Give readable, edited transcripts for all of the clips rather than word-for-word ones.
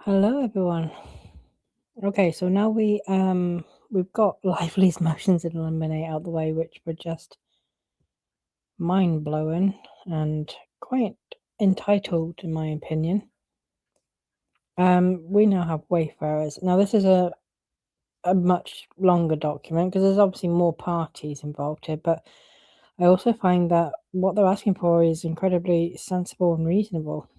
Hello, everyone. Okay, so now we've got Lively's motions in Limine out the way, which were just mind blowing and quite entitled, in my opinion. We now have Wayfarers. Now, this is a much longer document because there's obviously more parties involved here, but I also find that what they're asking for is incredibly sensible and reasonable.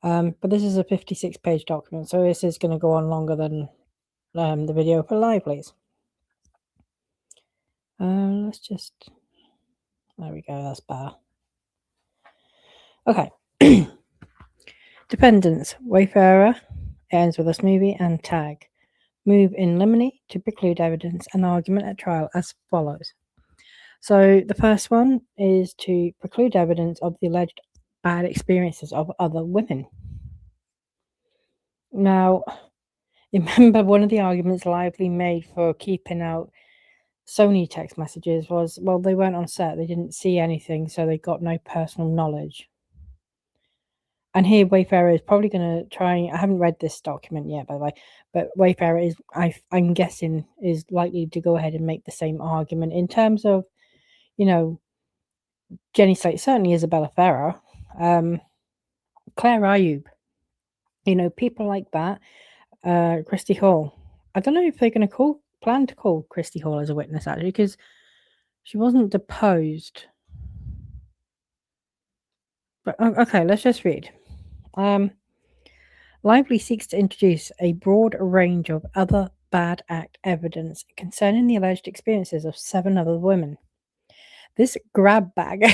But this is a 56-page document, so this is going to go on longer than the video for Lively's. Let's just, there we go, that's better. Okay. Dependents, Wayfarer, ends with a smoothie and tag. Move in limine to preclude evidence and argument at trial as follows. So the first one is to preclude evidence of the alleged bad experiences of other women. Now, remember one of the arguments Lively made for keeping out Sony text messages was, well, they weren't on set, they didn't see anything, so they got no personal knowledge. And here Wayfarer is probably going to try, I haven't read this document yet, by the way, but Wayfarer is, I'm guessing, is likely to go ahead and make the same argument in terms of, Jenny Slate, certainly Isabella Ferrer, Claire Ayub, people like that, Christy Hall. I don't know if they're going to plan to call Christy Hall as a witness, actually, because she wasn't deposed. But okay, let's just read. Lively seeks to introduce a broad range of other bad act evidence concerning the alleged experiences of 7 other women. This grab bag,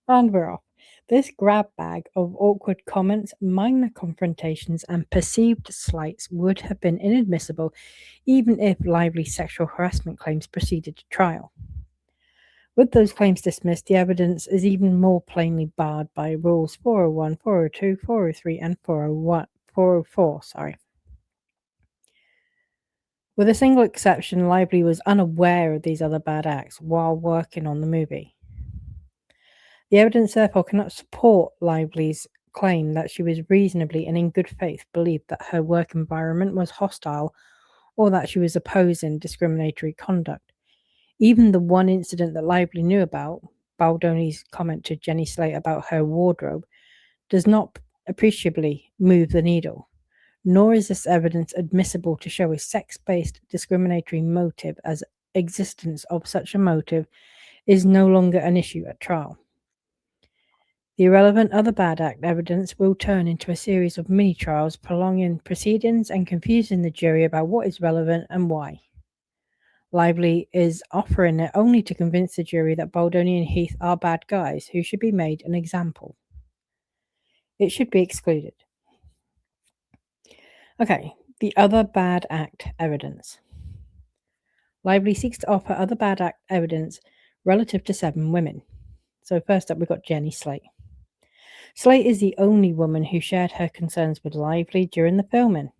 and we're off. This grab bag of awkward comments, minor confrontations, and perceived slights would have been inadmissible even if Lively's sexual harassment claims proceeded to trial. With those claims dismissed, the evidence is even more plainly barred by Rules 401, 402, 403, and 404. With a single exception, Lively was unaware of these other bad acts while working on the movie. The evidence therefore cannot support Lively's claim that she was reasonably and in good faith believed that her work environment was hostile or that she was opposing discriminatory conduct. Even the one incident that Lively knew about, Baldoni's comment to Jenny Slate about her wardrobe, does not appreciably move the needle, nor is this evidence admissible to show a sex-based discriminatory motive, as existence of such a motive is no longer an issue at trial. The irrelevant other bad act evidence will turn into a series of mini-trials, prolonging proceedings and confusing the jury about what is relevant and why. Lively is offering it only to convince the jury that Baldoni and Heath are bad guys who should be made an example. It should be excluded. Okay, the other bad act evidence. Lively seeks to offer other bad act evidence relative to 7 women. So first up, we've got Jenny Slate. Slate is the only woman who shared her concerns with Lively during the filming.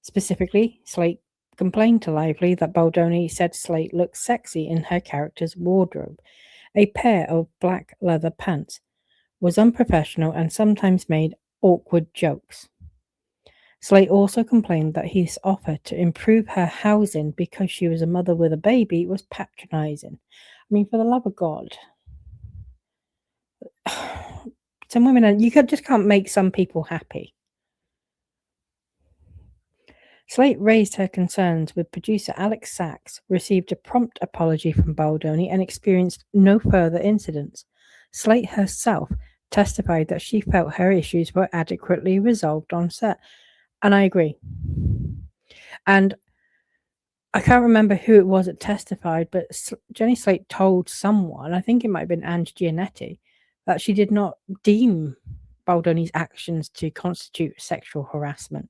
Specifically, Slate complained to Lively that Baldoni said Slate looked sexy in her character's wardrobe. A pair of black leather pants, was unprofessional and sometimes made awkward jokes. Slate also complained that his offer to improve her housing because she was a mother with a baby was patronizing. I mean, for the love of God. Some women, you just can't make some people happy. Slate raised her concerns with producer Alex Sachs, received a prompt apology from Baldoni, and experienced no further incidents. Slate herself testified that she felt her issues were adequately resolved on set. And I agree. And I can't remember who it was that testified, but Jenny Slate told someone, I think it might have been Ange Giannetti, that she did not deem Baldoni's actions to constitute sexual harassment.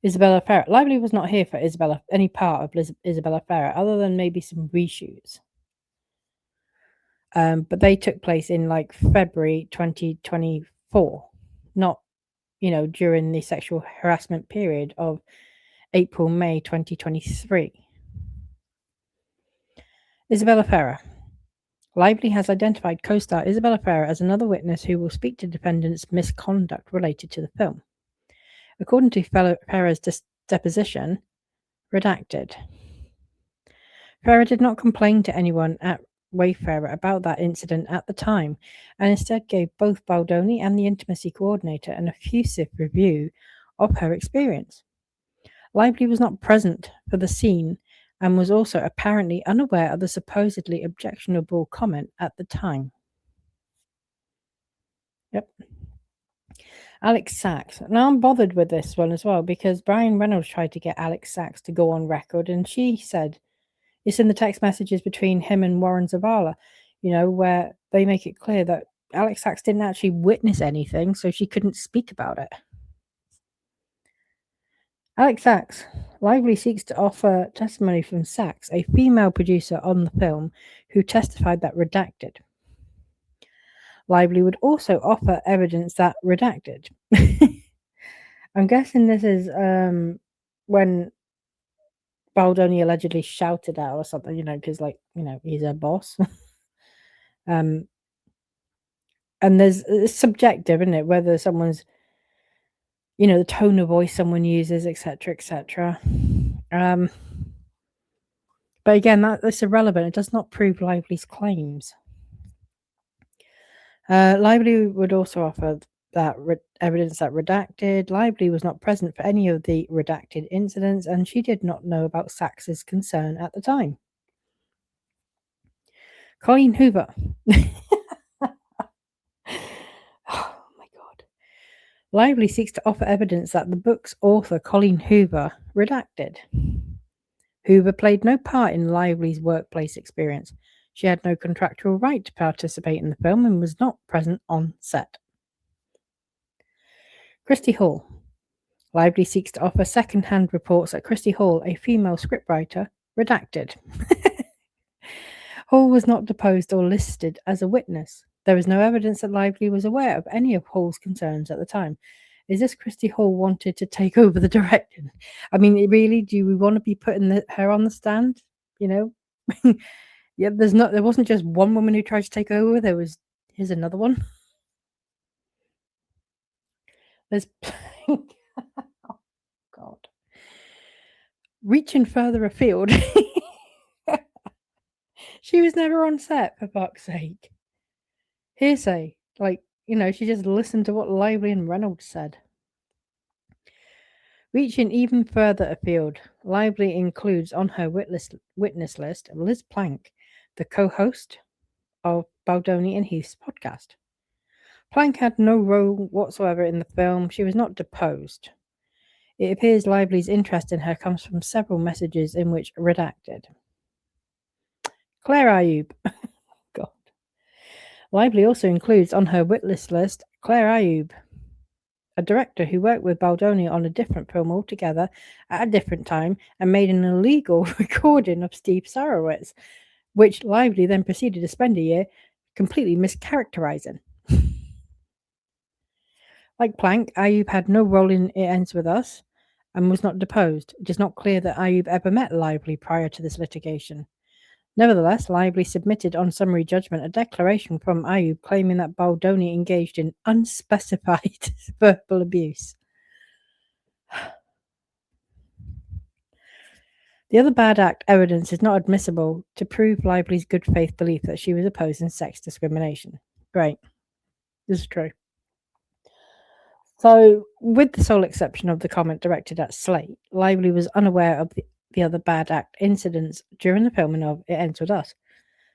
Isabella Ferrer. Lively was not here for any part of Isabella Ferrer, other than maybe some reshoots. But they took place in February 2024, not, during the sexual harassment period of April-May 2023. Isabella Ferrer. Lively has identified co-star Isabella Ferrer as another witness who will speak to defendant's misconduct related to the film. According to Ferrer's deposition, redacted. Ferrer did not complain to anyone at Wayfarer about that incident at the time, and instead gave both Baldoni and the intimacy coordinator an effusive review of her experience. Lively was not present for the scene and was also apparently unaware of the supposedly objectionable comment at the time. Yep. Alex Sachs. Now I'm bothered with this one as well because Brian Reynolds tried to get Alex Sachs to go on record, and she said it's in the text messages between him and Warren Zavala, where they make it clear that Alex Sachs didn't actually witness anything, so she couldn't speak about it. Alex Sachs. Lively seeks to offer testimony from Sachs, a female producer on the film, who testified that redacted. Lively would also offer evidence that redacted. I'm guessing this is when Baldoni allegedly shouted at her or something, because, he's her boss. And it's subjective, isn't it? Whether someone's, the tone of voice someone uses, etc., etc. But again, that's irrelevant. It does not prove Lively's claims. Lively would also offer that evidence that redacted. Lively was not present for any of the redacted incidents, and she did not know about Sachs's concern at the time. Colleen Hoover. Oh my God. Lively seeks to offer evidence that the book's author, Colleen Hoover, redacted. Hoover played no part in Lively's workplace experience. She had no contractual right to participate in the film and was not present on set. Christy Hall. Lively seeks to offer second-hand reports that Christy Hall, a female scriptwriter, redacted. Hall was not deposed or listed as a witness. There is no evidence that Lively was aware of any of Hall's concerns at the time. Is this Christy Hall wanted to take over the directing? I mean, really, do we want to be putting her on the stand? Yeah, there wasn't just one woman who tried to take over. Here's another one. There's oh God. Reaching further afield. She was never on set, for fuck's sake. Hearsay. She just listened to what Lively and Reynolds said. Reaching even further afield, Lively includes on her witness list Liz Plank, the co-host of Baldoni and Heath's podcast. Plank had no role whatsoever in the film. She was not deposed. It appears Lively's interest in her comes from several messages in which redacted. Claire Ayub. God. Lively also includes on her witness list Claire Ayub, a director who worked with Baldoni on a different film altogether at a different time and made an illegal recording of Steve Sarowitz, which Lively then proceeded to spend a year completely mischaracterizing. Like Plank, Ayub had no role in It Ends With Us and was not deposed. It is not clear that Ayub ever met Lively prior to this litigation. Nevertheless, Lively submitted on summary judgment a declaration from Ayub claiming that Baldoni engaged in unspecified verbal abuse. The other bad act evidence is not admissible to prove Lively's good faith belief that she was opposing sex discrimination. Great. This is true. So, with the sole exception of the comment directed at Slate, Lively was unaware of the other bad act incidents during the filming of It Ends With Us.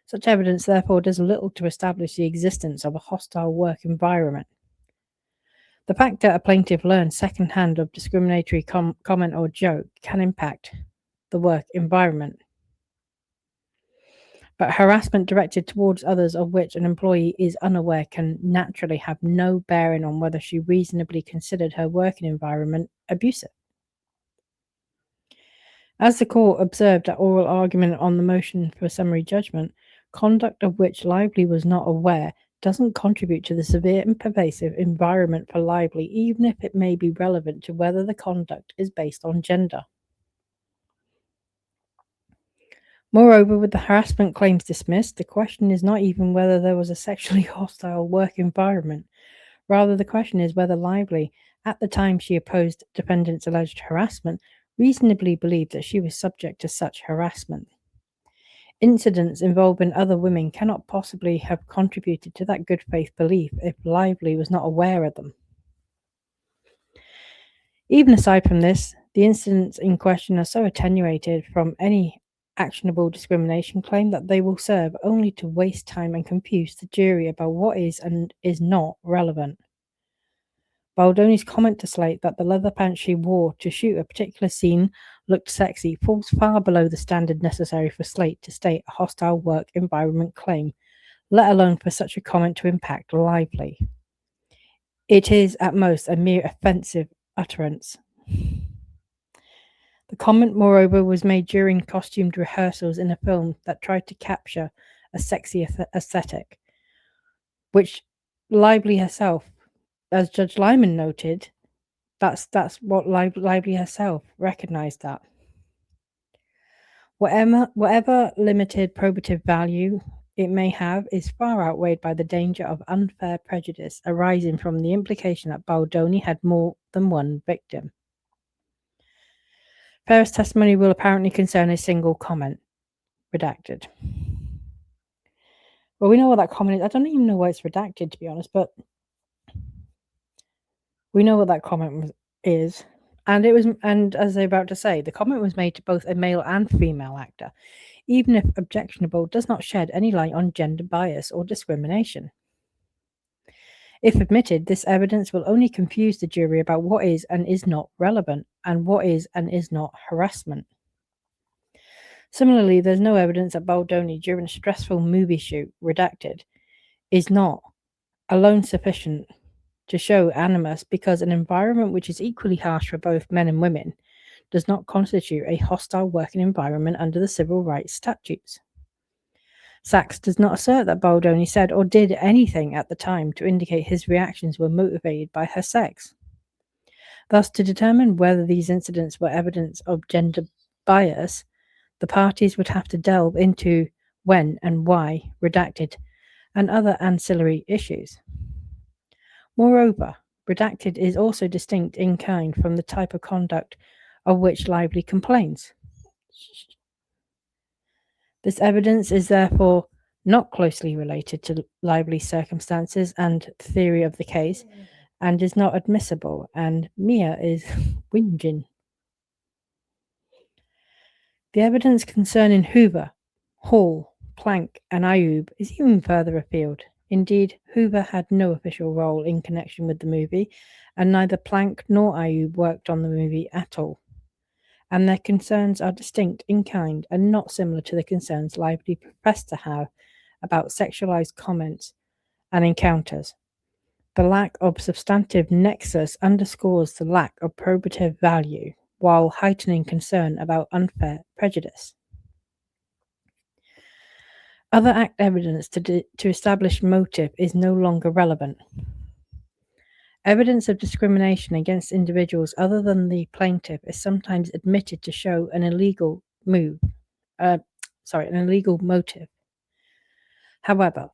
Such evidence, therefore, does little to establish the existence of a hostile work environment. The fact that a plaintiff learns secondhand of discriminatory comment or joke can impact the work environment. But harassment directed towards others of which an employee is unaware can naturally have no bearing on whether she reasonably considered her working environment abusive. As the court observed at oral argument on the motion for summary judgment, conduct of which Lively was not aware doesn't contribute to the severe and pervasive environment for Lively, even if it may be relevant to whether the conduct is based on gender. Moreover, with the harassment claims dismissed, the question is not even whether there was a sexually hostile work environment. Rather, the question is whether Lively, at the time she opposed defendant's alleged harassment, reasonably believed that she was subject to such harassment. Incidents involving other women cannot possibly have contributed to that good faith belief if Lively was not aware of them. Even aside from this, the incidents in question are so attenuated from any actionable discrimination claim that they will serve only to waste time and confuse the jury about what is and is not relevant. Baldoni's comment to Slate that the leather pants she wore to shoot a particular scene looked sexy falls far below the standard necessary for Slate to state a hostile work environment claim, let alone for such a comment to impact Lively. It is, at most, a mere offensive utterance. The comment, moreover, was made during costumed rehearsals in a film that tried to capture a sexy aesthetic, which Lively herself, as Judge Limine noted, that's what Lively herself recognized that. Whatever limited probative value it may have is far outweighed by the danger of unfair prejudice arising from the implication that Baldoni had more than one victim. Ferris' testimony will apparently concern a single comment. Redacted. Well, we know what that comment is. I don't even know why it's redacted, to be honest, but we know what that comment is. And as they're about to say, the comment was made to both a male and female actor, even if objectionable, does not shed any light on gender bias or discrimination. If admitted, this evidence will only confuse the jury about what is and is not relevant, and what is and is not harassment. Similarly, there's no evidence that Baldoni, during a stressful movie shoot, redacted, is not alone sufficient to show animus, because an environment which is equally harsh for both men and women does not constitute a hostile working environment under the civil rights statutes. Sachs does not assert that Baldoni said or did anything at the time to indicate his reactions were motivated by her sex. Thus, to determine whether these incidents were evidence of gender bias, the parties would have to delve into when and why redacted and other ancillary issues. Moreover, redacted is also distinct in kind from the type of conduct of which Lively complains. This evidence is therefore not closely related to Lively's circumstances and theory of the case, and is not admissible, and Mia is whinging. The evidence concerning Hoover, Hall, Plank, and Ayub is even further afield. Indeed, Hoover had no official role in connection with the movie, and neither Plank nor Ayub worked on the movie at all. And their concerns are distinct in kind and not similar to the concerns Lively professed to have about sexualized comments and encounters. The lack of substantive nexus underscores the lack of probative value, while heightening concern about unfair prejudice. Other act evidence to establish motive is no longer relevant. Evidence of discrimination against individuals other than the plaintiff is sometimes admitted to show an illegal motive. However,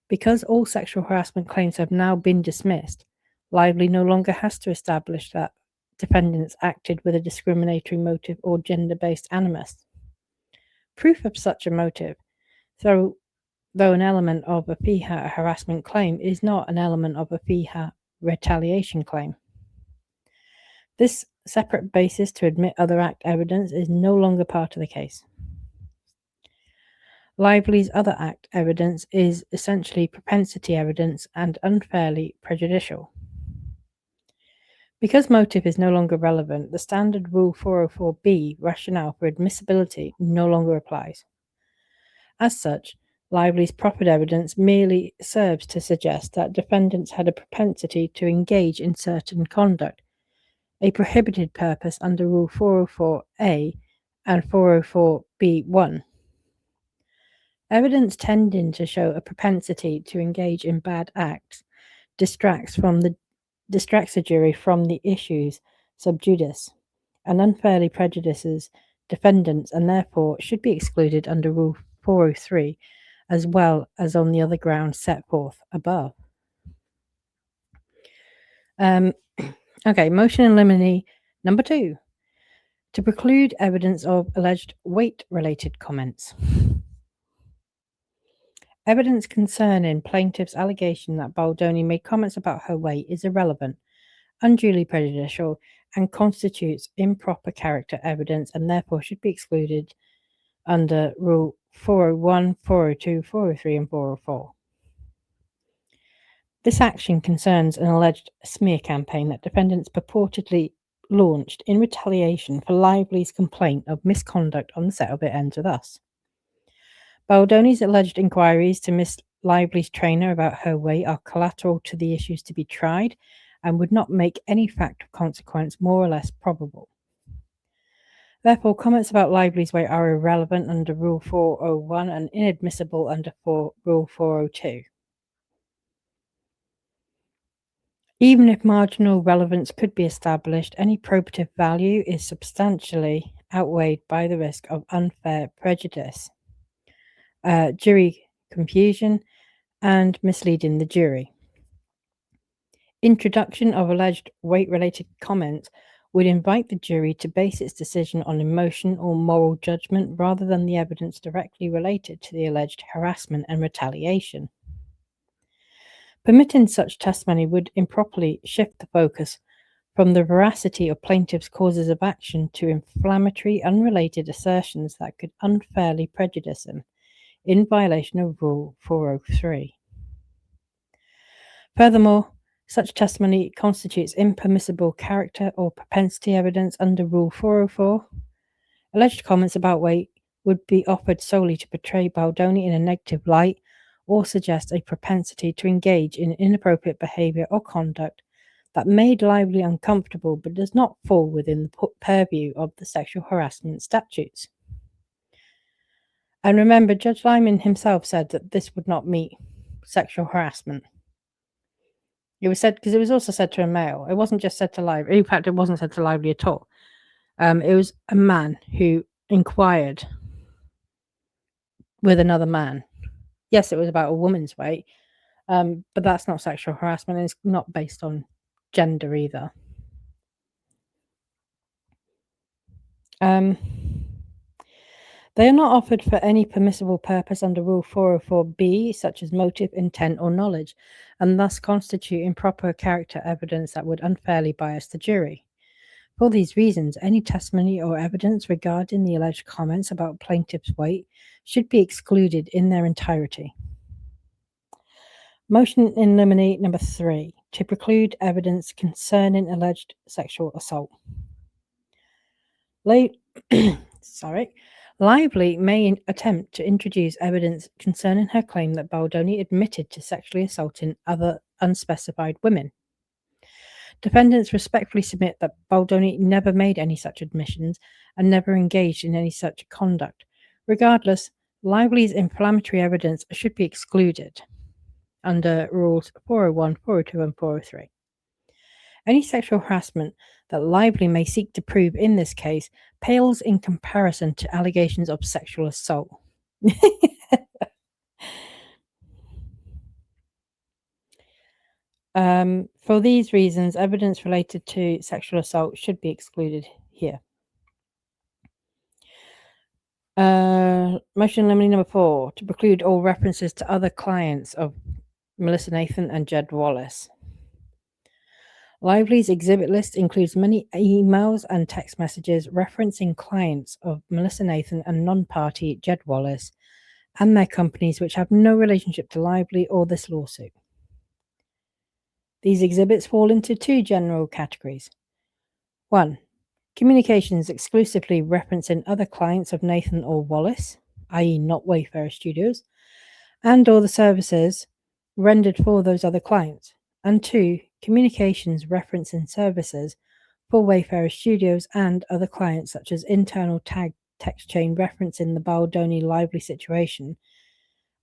because all sexual harassment claims have now been dismissed, Lively no longer has to establish that defendants acted with a discriminatory motive or gender-based animus. Proof of such a motive, though an element of a FIHA harassment claim, is not an element of a FIHA retaliation claim. This separate basis to admit other act evidence is no longer part of the case. Lively's other act evidence is essentially propensity evidence and unfairly prejudicial. Because motive is no longer relevant, the standard Rule 404B rationale for admissibility no longer applies. As such, Lively's proffered evidence merely serves to suggest that defendants had a propensity to engage in certain conduct, a prohibited purpose under Rule 404A and 404B1. Evidence tending to show a propensity to engage in bad acts distracts the jury from the issues sub judice, and unfairly prejudices defendants and therefore should be excluded under Rule 403, as well as on the other grounds set forth above. Okay, motion in limine number 2, to preclude evidence of alleged weight-related comments. Evidence concerning plaintiff's allegation that Baldoni made comments about her weight is irrelevant, unduly prejudicial, and constitutes improper character evidence and therefore should be excluded under Rule 401, 402, 403, and 404. This action concerns an alleged smear campaign that defendants purportedly launched in retaliation for Lively's complaint of misconduct on the set of It Ends With Us. Baldoni's alleged inquiries to Miss Lively's trainer about her weight are collateral to the issues to be tried and would not make any fact of consequence more or less probable. Therefore, comments about Lively's weight are irrelevant under Rule 401 and inadmissible under Rule 402. Even if marginal relevance could be established, any probative value is substantially outweighed by the risk of unfair prejudice, jury confusion, and misleading the jury. Introduction of alleged weight-related comments would invite the jury to base its decision on emotion or moral judgment rather than the evidence directly related to the alleged harassment and retaliation. Permitting such testimony would improperly shift the focus from the veracity of plaintiff's causes of action to inflammatory, unrelated assertions that could unfairly prejudice them, in violation of Rule 403. Furthermore, such testimony constitutes impermissible character or propensity evidence under Rule 404. Alleged comments about weight would be offered solely to portray Baldoni in a negative light or suggest a propensity to engage in inappropriate behavior or conduct that made Lively uncomfortable but does not fall within the purview of the sexual harassment statutes. And remember, Judge Limine himself said that this would not meet sexual harassment. It was said, because it was also said to a male. It wasn't just said to Lively. In fact, it wasn't said to Lively at all. It was a man who inquired with another man. Yes, it was about a woman's weight, but that's not sexual harassment. It's not based on gender either. They are not offered for any permissible purpose under Rule 404b, such as motive, intent, or knowledge, and thus constitute improper character evidence that would unfairly bias the jury. For these reasons, any testimony or evidence regarding the alleged comments about plaintiff's weight should be excluded in their entirety. Motion in limine number 3, to preclude evidence concerning alleged sexual assault. Lively may attempt to introduce evidence concerning her claim that Baldoni admitted to sexually assaulting other unspecified women. Defendants respectfully submit that Baldoni never made any such admissions and never engaged in any such conduct. Regardless, Lively's inflammatory evidence should be excluded under Rules 401, 402, and 403. Any sexual harassment that Lively may seek to prove in this case pales in comparison to allegations of sexual assault. For these reasons, evidence related to sexual assault should be excluded here. Motion limine number 4, to preclude all references to other clients of Melissa Nathan and Jed Wallace. Lively's exhibit list includes many emails and text messages referencing clients of Melissa Nathan and non-party Jed Wallace and their companies which have no relationship to Lively or this lawsuit. These exhibits fall into 2 general categories. 1. Communications exclusively referencing other clients of Nathan or Wallace, i.e. not Wayfarer Studios, and or the services rendered for those other clients. And 2. Communications referencing services for Wayfarer Studios and other clients, such as internal tag text chain referencing the Baldoni Lively situation,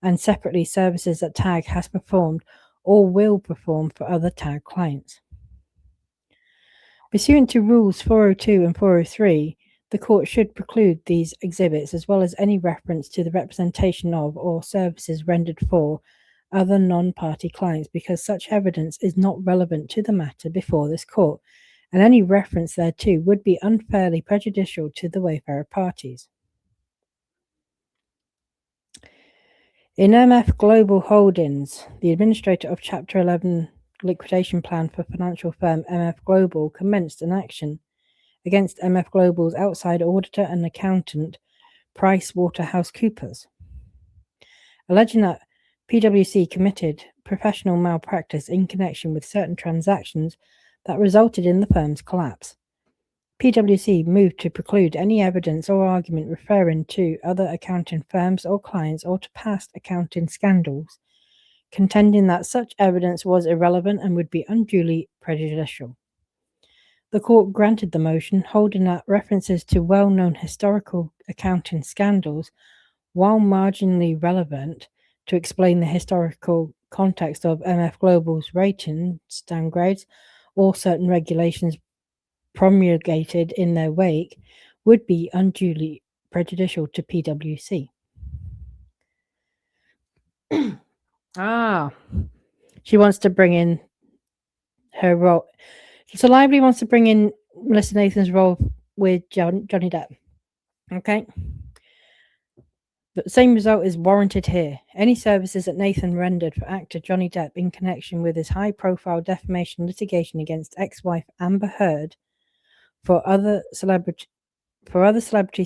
and separately services that TAG has performed or will perform for other TAG clients. Pursuant to Rules 402 and 403, The court should preclude these exhibits as well as any reference to the representation of or services rendered for other non-party clients because such evidence is not relevant to the matter before this court, and any reference thereto would be unfairly prejudicial to the Wayfarer parties. In MF Global Holdings, the administrator of Chapter 11 liquidation plan for financial firm MF Global commenced an action against MF Global's outside auditor and accountant, PricewaterhouseCoopers, alleging that PwC committed professional malpractice in connection with certain transactions that resulted in the firm's collapse. PwC moved to preclude any evidence or argument referring to other accounting firms or clients or to past accounting scandals, contending that such evidence was irrelevant and would be unduly prejudicial. The court granted the motion, holding that references to well-known historical accounting scandals, while marginally relevant to explain the historical context of MF Global's ratings downgrades or certain regulations promulgated in their wake, would be unduly prejudicial to PwC. She wants to bring in her role. So Lively wants to bring in Melissa Nathan's role with Johnny Depp. Okay. The same result is warranted here. Any services that Nathan rendered for actor Johnny Depp in connection with his high-profile defamation litigation against ex-wife Amber Heard for other celebrities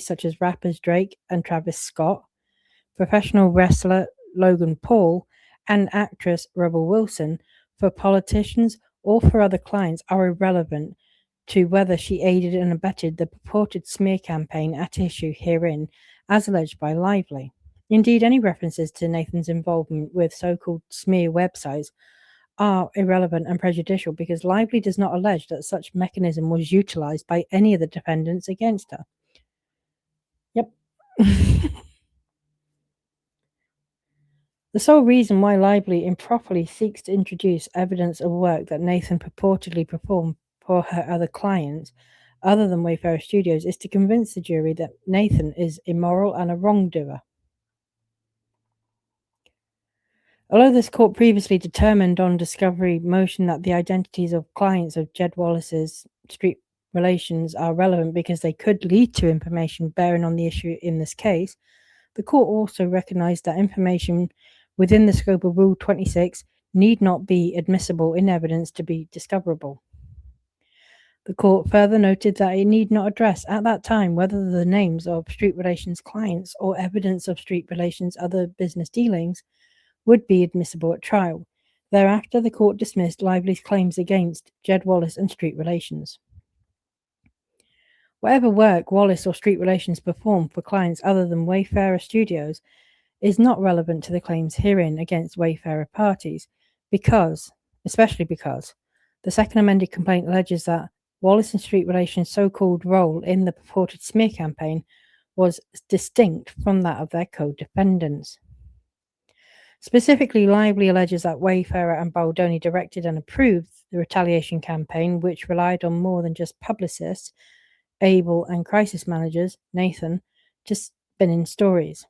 such as rappers Drake and Travis Scott, professional wrestler Logan Paul, and actress Rebel Wilson, for politicians or for other clients are irrelevant to whether she aided and abetted the purported smear campaign at issue herein, as alleged by Lively. Indeed, any references to Nathan's involvement with so-called smear websites are irrelevant and prejudicial because Lively does not allege that such mechanism was utilized by any of the defendants against her. Yep. The sole reason why Lively improperly seeks to introduce evidence of work that Nathan purportedly performed for her other clients, other than Wayfarer Studios, is to convince the jury that Nathan is immoral and a wrongdoer. Although this court previously determined on discovery motion that the identities of clients of Jed Wallace's street relations are relevant because they could lead to information bearing on the issue in this case, the court also recognized that information within the scope of Rule 26 need not be admissible in evidence to be discoverable. The court further noted that it need not address at that time whether the names of street relations clients or evidence of street relations other business dealings would be admissible at trial. Thereafter, the court dismissed Lively's claims against Jed Wallace and street relations. Whatever work Wallace or street relations performed for clients other than Wayfarer Studios is not relevant to the claims herein against Wayfarer parties, especially because the second amended complaint alleges that Wallace and street relations' so-called role in the purported smear campaign was distinct from that of their co-defendants. Specifically, Lively alleges that Wayfarer and Baldoni directed and approved the retaliation campaign, which relied on more than just publicists, Abel and crisis managers, Nathan, to spin in stories.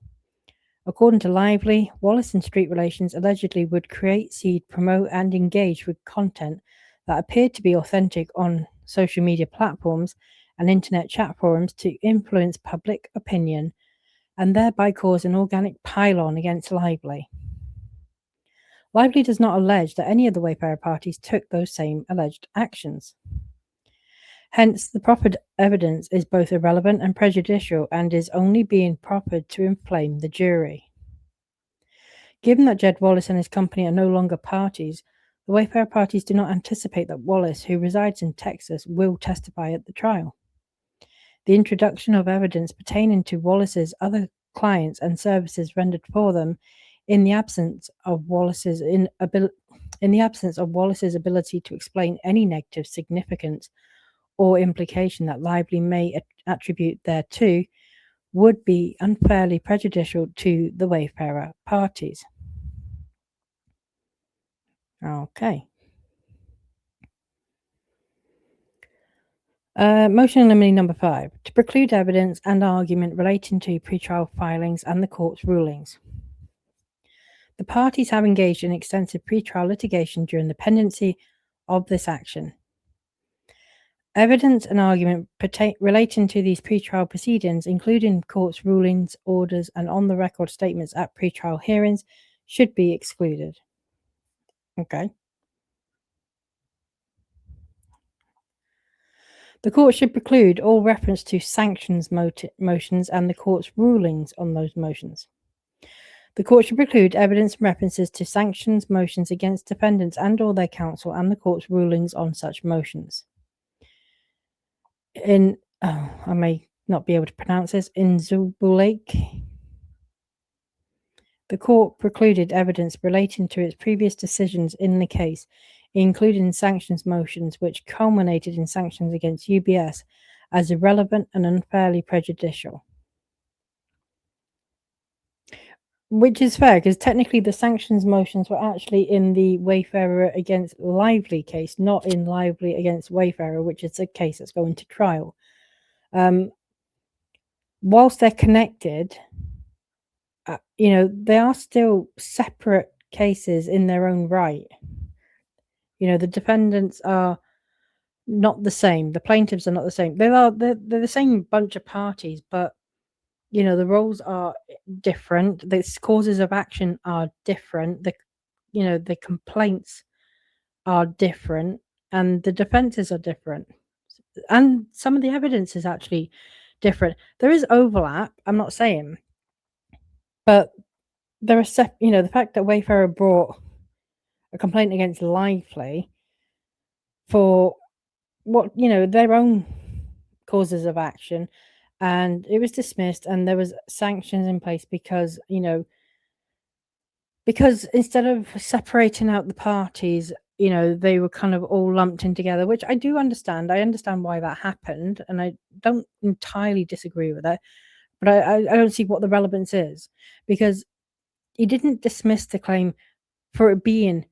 According to Lively, Wallace and street relations allegedly would create, seed, promote, and engage with content that appeared to be authentic on social media platforms and internet chat forums to influence public opinion and thereby cause an organic pile-on against Lively. Lively does not allege that any of the Wayfarer parties took those same alleged actions. Hence, the proffered evidence is both irrelevant and prejudicial and is only being proffered to inflame the jury. Given that Jed Wallace and his company are no longer parties, the Wayfarer parties do not anticipate that Wallace, who resides in Texas, will testify at the trial. The introduction of evidence pertaining to Wallace's other clients and services rendered for them in the absence of Wallace's ability to explain any negative significance or implication that Lively may attribute thereto would be unfairly prejudicial to the Wayfarer parties. Okay. Motion in limine number 5, to preclude evidence and argument relating to pretrial filings and the court's rulings. The parties have engaged in extensive pretrial litigation during the pendency of this action. Evidence and argument relating to these pretrial proceedings, including court's rulings, orders, and on-the-record statements at pretrial hearings, should be excluded. Okay. The court should preclude all reference to sanctions motions and the court's rulings on those motions. The court should preclude evidence and references to sanctions motions against defendants and or their counsel and the court's rulings on such motions. I may not be able to pronounce this, in Zubulake, the court precluded evidence relating to its previous decisions in the case, including sanctions motions which culminated in sanctions against UBS, as irrelevant and unfairly prejudicial. Which is fair, because technically the sanctions motions were actually in the Wayfarer against Lively case, not in Lively against Wayfarer, which is a case that's going to trial. Whilst they're connected, they are still separate cases in their own right. The defendants are not the same. The plaintiffs are not the same. They're the same bunch of parties, but the roles are different. The causes of action are different. The complaints are different, and the defenses are different, and some of the evidence is actually different. There is overlap. I'm not saying, but there are the fact that Wayfarer brought a complaint against Lively for what their own causes of action, and it was dismissed, and there was sanctions in place because instead of separating out the parties, they were kind of all lumped in together, which I do understand. I understand why that happened, and I don't entirely disagree with it, but I don't see what the relevance is, because he didn't dismiss the claim for it being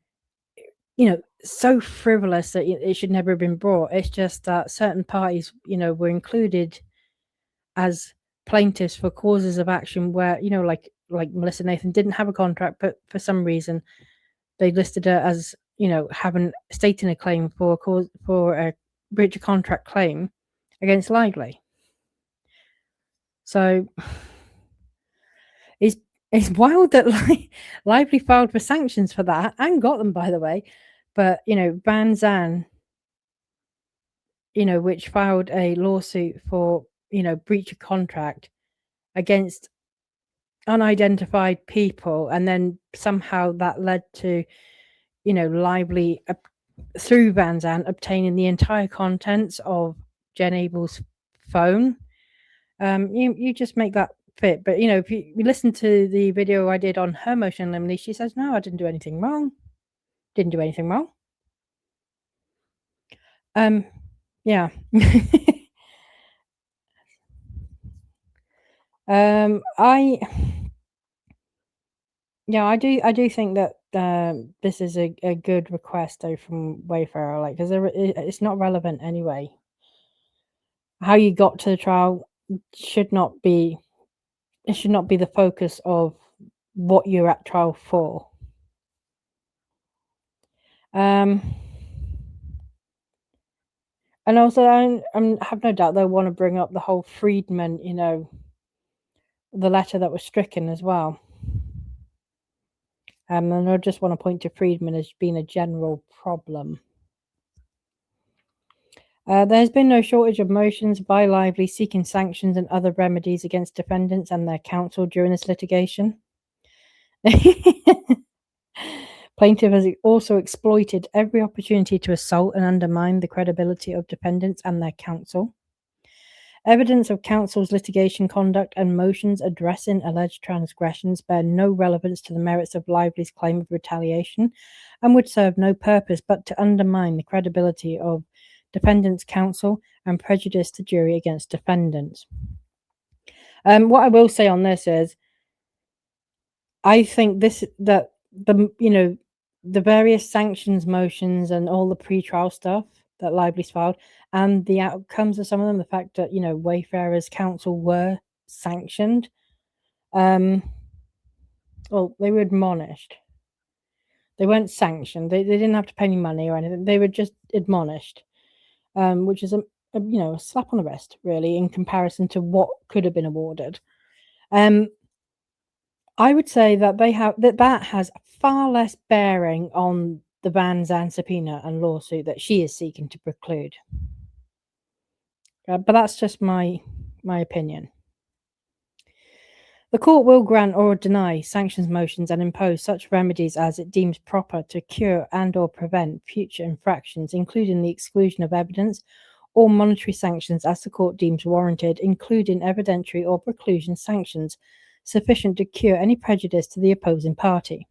so frivolous that it should never have been brought. It's just that certain parties were included as plaintiffs for causes of action where like Melissa Nathan didn't have a contract, but for some reason they listed her as having stating a claim for a breach of contract claim against Lively. So it's wild that Lively filed for sanctions for that and got them, by the way. But Van Zandt, which filed a lawsuit for breach of contract against unidentified people, and then somehow that led to Lively through Van Zandt obtaining the entire contents of Jen Abel's phone. You just make that fit. But if you listen to the video I did on her motion in limine, she says, no, I didn't do anything wrong. Didn't do anything wrong. Yeah. I do think that this is a good request though from Wayfarer, because it's not relevant anyway. How you got to the trial should not be the focus of what you're at trial for. And also, I have no doubt they'll want to bring up the whole Freedman, the letter that was stricken as well. And I just want to point to Freedman as being a general problem. There has been no shortage of motions by Lively seeking sanctions and other remedies against defendants and their counsel during this litigation. Plaintiff has also exploited every opportunity to assault and undermine the credibility of defendants and their counsel. Evidence of counsel's litigation conduct and motions addressing alleged transgressions bear no relevance to the merits of Lively's claim of retaliation and would serve no purpose but to undermine the credibility of defendants' counsel and prejudice the jury against defendants. What I will say on this is, I think that the various sanctions motions and all the pretrial stuff that Lively's filed, and the outcomes of some of them, the fact that, Wayfarer's counsel were sanctioned. Well, they were admonished. They weren't sanctioned. They didn't have to pay any money or anything. They were just admonished, which is a slap on the wrist, really, in comparison to what could have been awarded. I would say that that has far less bearing on the Van Zandt subpoena and lawsuit that she is seeking to preclude. But that's just my opinion. The court will grant or deny sanctions motions and impose such remedies as it deems proper to cure and/or prevent future infractions, including the exclusion of evidence or monetary sanctions as the court deems warranted, including evidentiary or preclusion sanctions sufficient to cure any prejudice to the opposing party.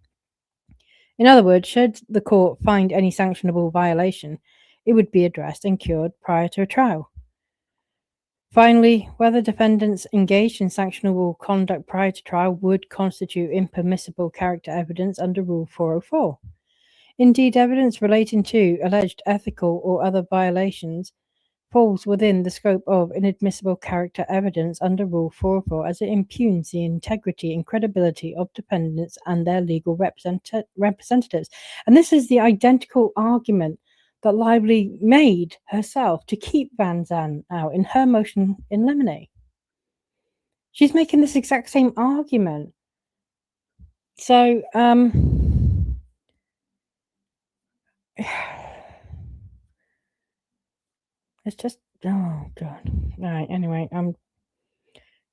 In other words, should the court find any sanctionable violation, it would be addressed and cured prior to a trial. Finally, whether defendants engaged in sanctionable conduct prior to trial would constitute impermissible character evidence under Rule 404. Indeed, evidence relating to alleged ethical or other violations falls within the scope of inadmissible character evidence under Rule 404 as it impugns the integrity and credibility of defendants and their legal representatives. And this is the identical argument that Lively made herself to keep Van Zandt out in her motion in Limine. She's making this exact same argument. So, it's just, oh God. All right, anyway,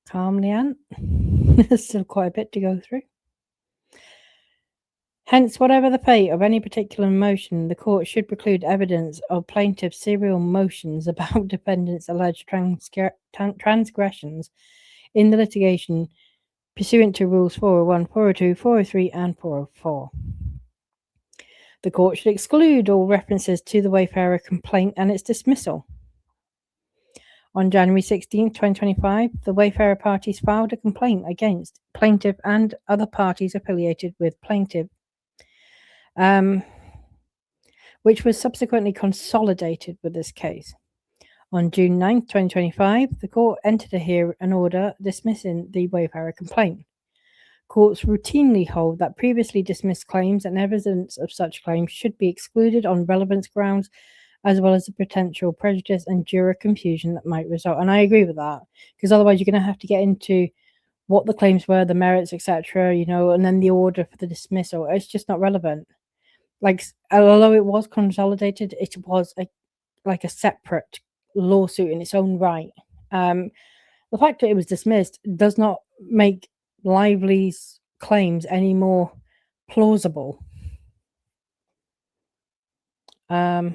calm, Leanne. There's still quite a bit to go through. Hence, whatever the fate of any particular motion, the court should preclude evidence of plaintiff's serial motions about defendants' alleged transgressions in the litigation pursuant to Rules 401, 402, 403, and 404. The court should exclude all references to the Wayfarer complaint and its dismissal. On January 16, 2025, the Wayfarer parties filed a complaint against plaintiff and other parties affiliated with plaintiff, which was subsequently consolidated with this case. On June 9, 2025, the court entered an order dismissing the Wayfarer complaint. Courts routinely hold that previously dismissed claims and evidence of such claims should be excluded on relevance grounds, as well as the potential prejudice and juror confusion that might result. And I agree with that, because otherwise you're going to have to get into what the claims were, the merits, etc., and then the order for the dismissal. It's just not relevant. Like, although it was consolidated, it was a separate lawsuit in its own right. The fact that it was dismissed does not make Lively's claims any more plausible. Okay.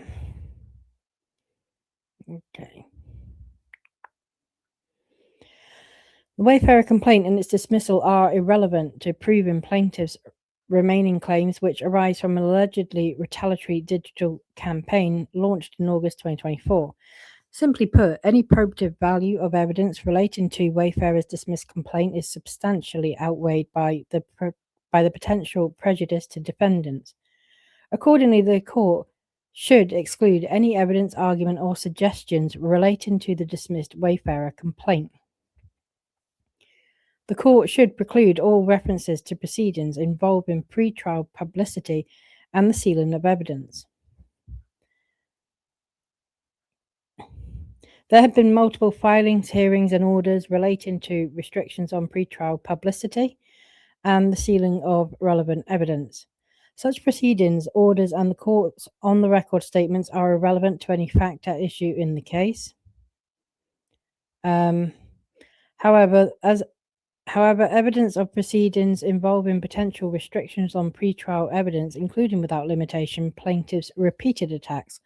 The Wayfarer complaint and its dismissal are irrelevant to proving plaintiff's remaining claims, which arise from an allegedly retaliatory digital campaign launched in August 2024. Simply put, any probative value of evidence relating to Wayfarer's dismissed complaint is substantially outweighed by the potential prejudice to defendants. Accordingly, the court should exclude any evidence, argument, or suggestions relating to the dismissed Wayfarer complaint. The court should preclude all references to proceedings involving pretrial publicity and the sealing of evidence. There have been multiple filings, hearings, and orders relating to restrictions on pretrial publicity and the sealing of relevant evidence. Such proceedings, orders, and the court's on-the-record statements are irrelevant to any fact at issue in the case. However, evidence of proceedings involving potential restrictions on pretrial evidence, including without limitation plaintiffs' repeated attacks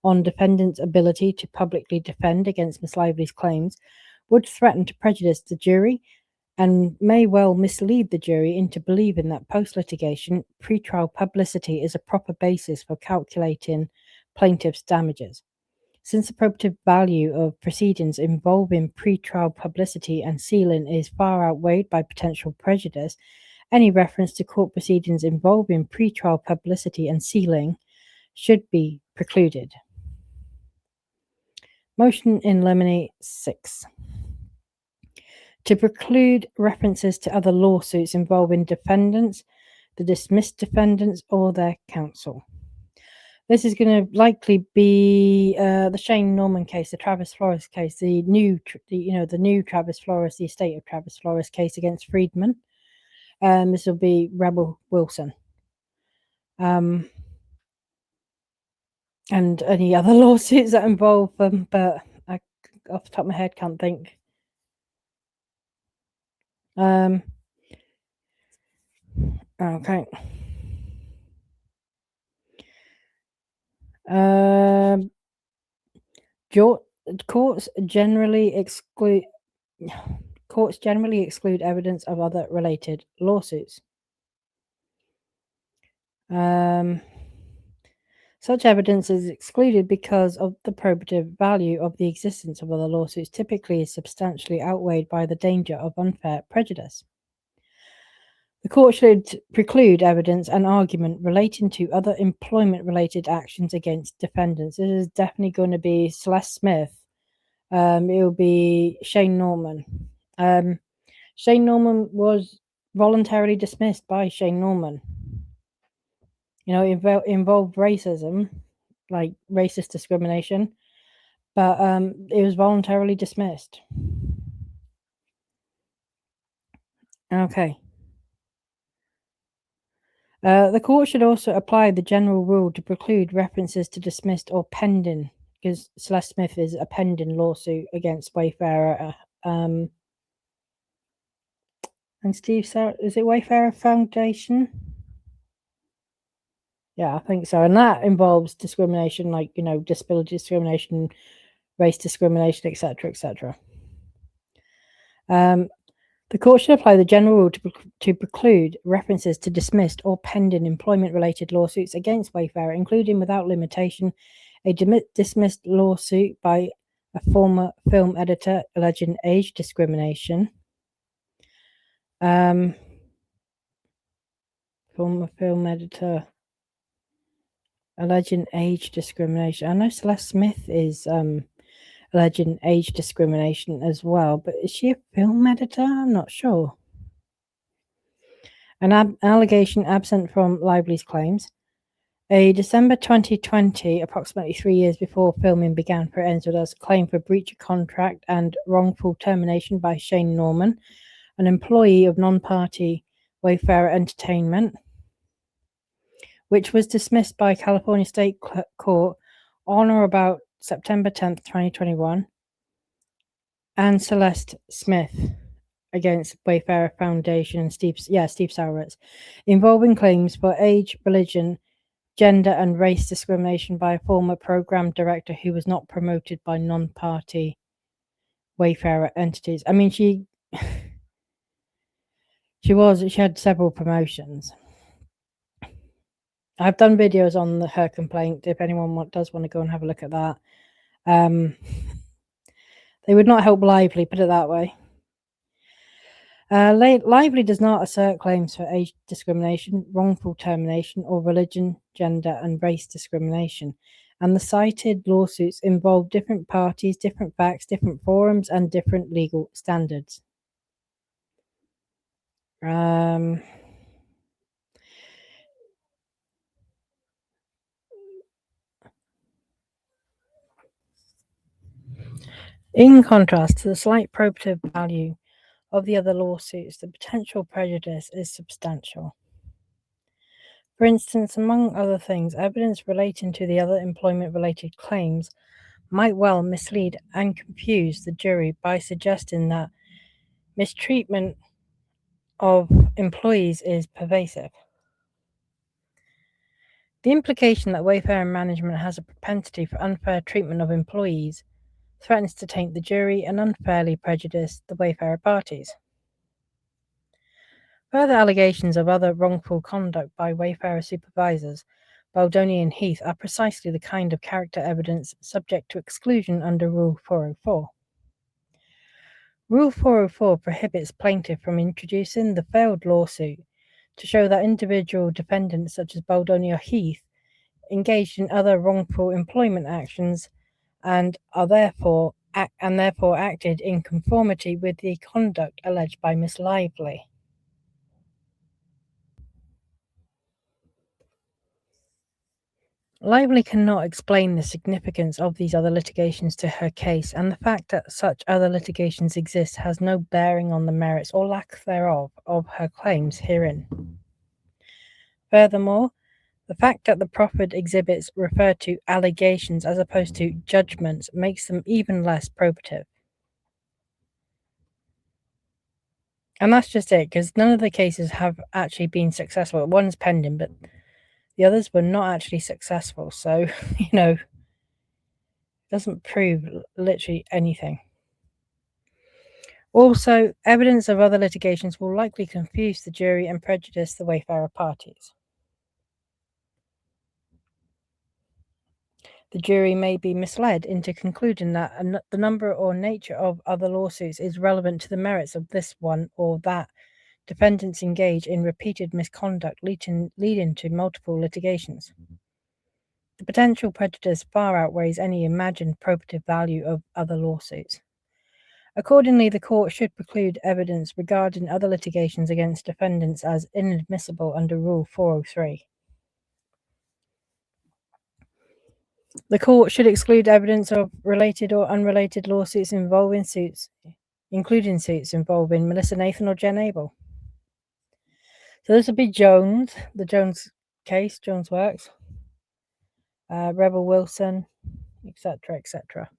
on defendants' ability to publicly defend against Ms. Lively's claims, would threaten to prejudice the jury and may well mislead the jury into believing that post-litigation pretrial publicity is a proper basis for calculating plaintiffs' damages. Since the probative value of proceedings involving pretrial publicity and sealing is far outweighed by potential prejudice, any reference to court proceedings involving pretrial publicity and sealing should be precluded. Motion in Limine 6. To preclude references to other lawsuits involving defendants, the dismissed defendants, or their counsel. This is going to likely be the Shane Norman case, the Travis Flores case, the new Travis Flores, the estate of Travis Flores case against Freedman. This will be Rebel Wilson. And any other lawsuits that involve them, but I, off the top of my head, can't think. Okay. Courts generally exclude evidence of other related lawsuits. Such evidence is excluded because of the probative value of the existence of other lawsuits typically is substantially outweighed by the danger of unfair prejudice. The court should preclude evidence and argument relating to other employment-related actions against defendants. This is definitely going to be Celeste Smith. It will be Shane Norman. Shane Norman was voluntarily dismissed by Shane Norman. It involved racism, like racist discrimination, but it was voluntarily dismissed. Okay. The court should also apply the general rule to preclude references to dismissed or pending, because Celeste Smith is a pending lawsuit against Wayfarer. And Steve Sarowitz, is it Wayfarer Foundation? Yeah, I think so. And that involves discrimination, like, disability discrimination, race discrimination, etc., etc. The court should apply the general rule to preclude references to dismissed or pending employment-related lawsuits against Wayfarer, including without limitation a dismissed lawsuit by a former film editor alleging age discrimination. Former film editor alleging age discrimination. I know Celeste Smith is alleging age discrimination as well, but is she a film editor? I'm not sure. An allegation absent from Lively's claims. A December 2020, approximately 3 years before filming began for Enzo's claim for breach of contract and wrongful termination by Shane Norman, an employee of non-party Wayfarer Entertainment, which was dismissed by California State Court on or about September 10th, 2021, and Celeste Smith against Wayfarer Foundation and Steve Sarowitz, involving claims for age, religion, gender, and race discrimination by a former program director who was not promoted by non-party Wayfarer entities. I mean, she had several promotions. I've done videos on her complaint. If anyone does want to go and have a look at that, they would not help Lively, put it that way. Lively does not assert claims for age discrimination, wrongful termination, or religion, gender, and race discrimination. And the cited lawsuits involve different parties, different facts, different forums, and different legal standards. In contrast to the slight probative value of the other lawsuits, the potential prejudice is substantial. For instance, among other things, evidence relating to the other employment-related claims might well mislead and confuse the jury by suggesting that mistreatment of employees is pervasive. The implication that Wayfarer management has a propensity for unfair treatment of employees threatens to taint the jury and unfairly prejudice the Wayfarer parties. Further allegations of other wrongful conduct by Wayfarer supervisors, Baldoni and Heath, are precisely the kind of character evidence subject to exclusion under Rule 404. Rule 404 prohibits plaintiff from introducing the failed lawsuit to show that individual defendants such as Baldoni or Heath engaged in other wrongful employment actions and therefore acted in conformity with the conduct alleged by Miss Lively. Lively cannot explain the significance of these other litigations to her case, and the fact that such other litigations exist has no bearing on the merits or lack thereof of her claims herein. Furthermore, the fact that the proffered exhibits refer to allegations as opposed to judgments makes them even less probative. And that's just it, because none of the cases have actually been successful. One's pending, but the others were not actually successful. So, it doesn't prove literally anything. Also, evidence of other litigations will likely confuse the jury and prejudice the Wayfarer parties. The jury may be misled into concluding that the number or nature of other lawsuits is relevant to the merits of this one or that. Defendants engage in repeated misconduct leading to multiple litigations. The potential prejudice far outweighs any imagined probative value of other lawsuits. Accordingly, the court should preclude evidence regarding other litigations against defendants as inadmissible under Rule 403. The court should exclude evidence of related or unrelated lawsuits including suits involving Melissa Nathan or Jen Abel. So this would be Jones, the Jones case, Jones Works, Rebel Wilson, etc., etc.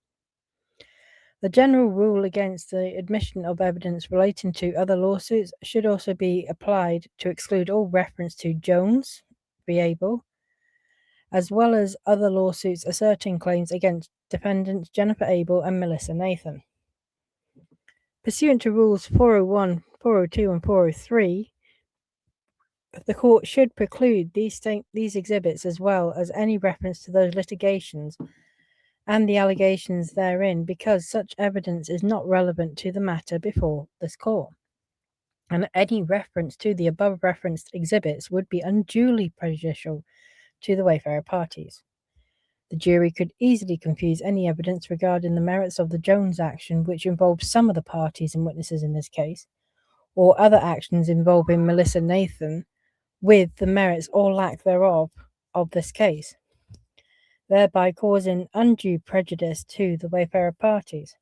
The general rule against the admission of evidence relating to other lawsuits should also be applied to exclude all reference to Jones v. Abel, as well as other lawsuits asserting claims against defendants Jennifer Abel and Melissa Nathan. Pursuant to Rules 401, 402, and 403, the court should preclude these exhibits as well as any reference to those litigations and the allegations therein, because such evidence is not relevant to the matter before this court, and any reference to the above referenced exhibits would be unduly prejudicial to the Wayfarer parties. The jury could easily confuse any evidence regarding the merits of the Jones action, which involves some of the parties and witnesses in this case, or other actions involving Melissa Nathan, with the merits or lack thereof of this case, thereby causing undue prejudice to the Wayfarer parties.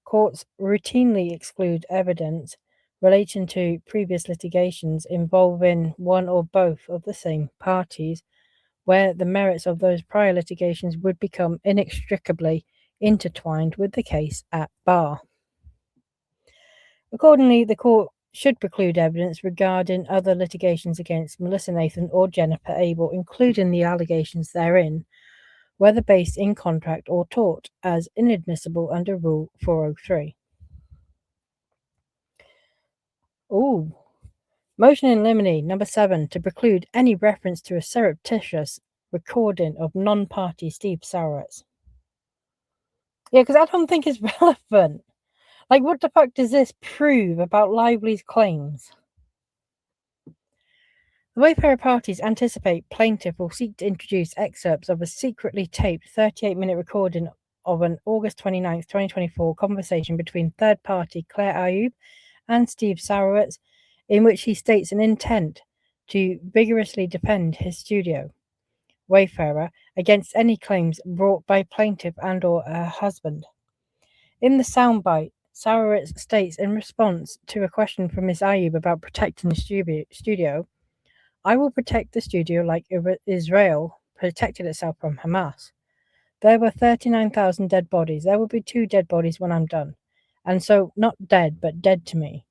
Courts routinely exclude evidence relating to previous litigations involving one or both of the same parties, where the merits of those prior litigations would become inextricably intertwined with the case at bar. Accordingly, the court should preclude evidence regarding other litigations against Melissa Nathan or Jennifer Abel, including the allegations therein, whether based in contract or tort, as inadmissible under Rule 403. Motion in limine number 7 to preclude any reference to a surreptitious recording of non-party Steve Sarowitz. Yeah, because I don't think it's relevant. Like, what the fuck does this prove about Lively's claims? The Wayfarer parties anticipate plaintiff will seek to introduce excerpts of a secretly taped 38-minute recording of an August 29th, 2024 conversation between third party Claire Ayub and Steve Sarowitz, in which he states an intent to vigorously defend his studio, Wayfarer, against any claims brought by plaintiff and or her husband. In the soundbite, Sarowitz states in response to a question from Ms. Ayub about protecting the studio, "I will protect the studio like Israel protected itself from Hamas. There were 39,000 dead bodies. There will be 2 dead bodies when I'm done. And so, not dead, but dead to me.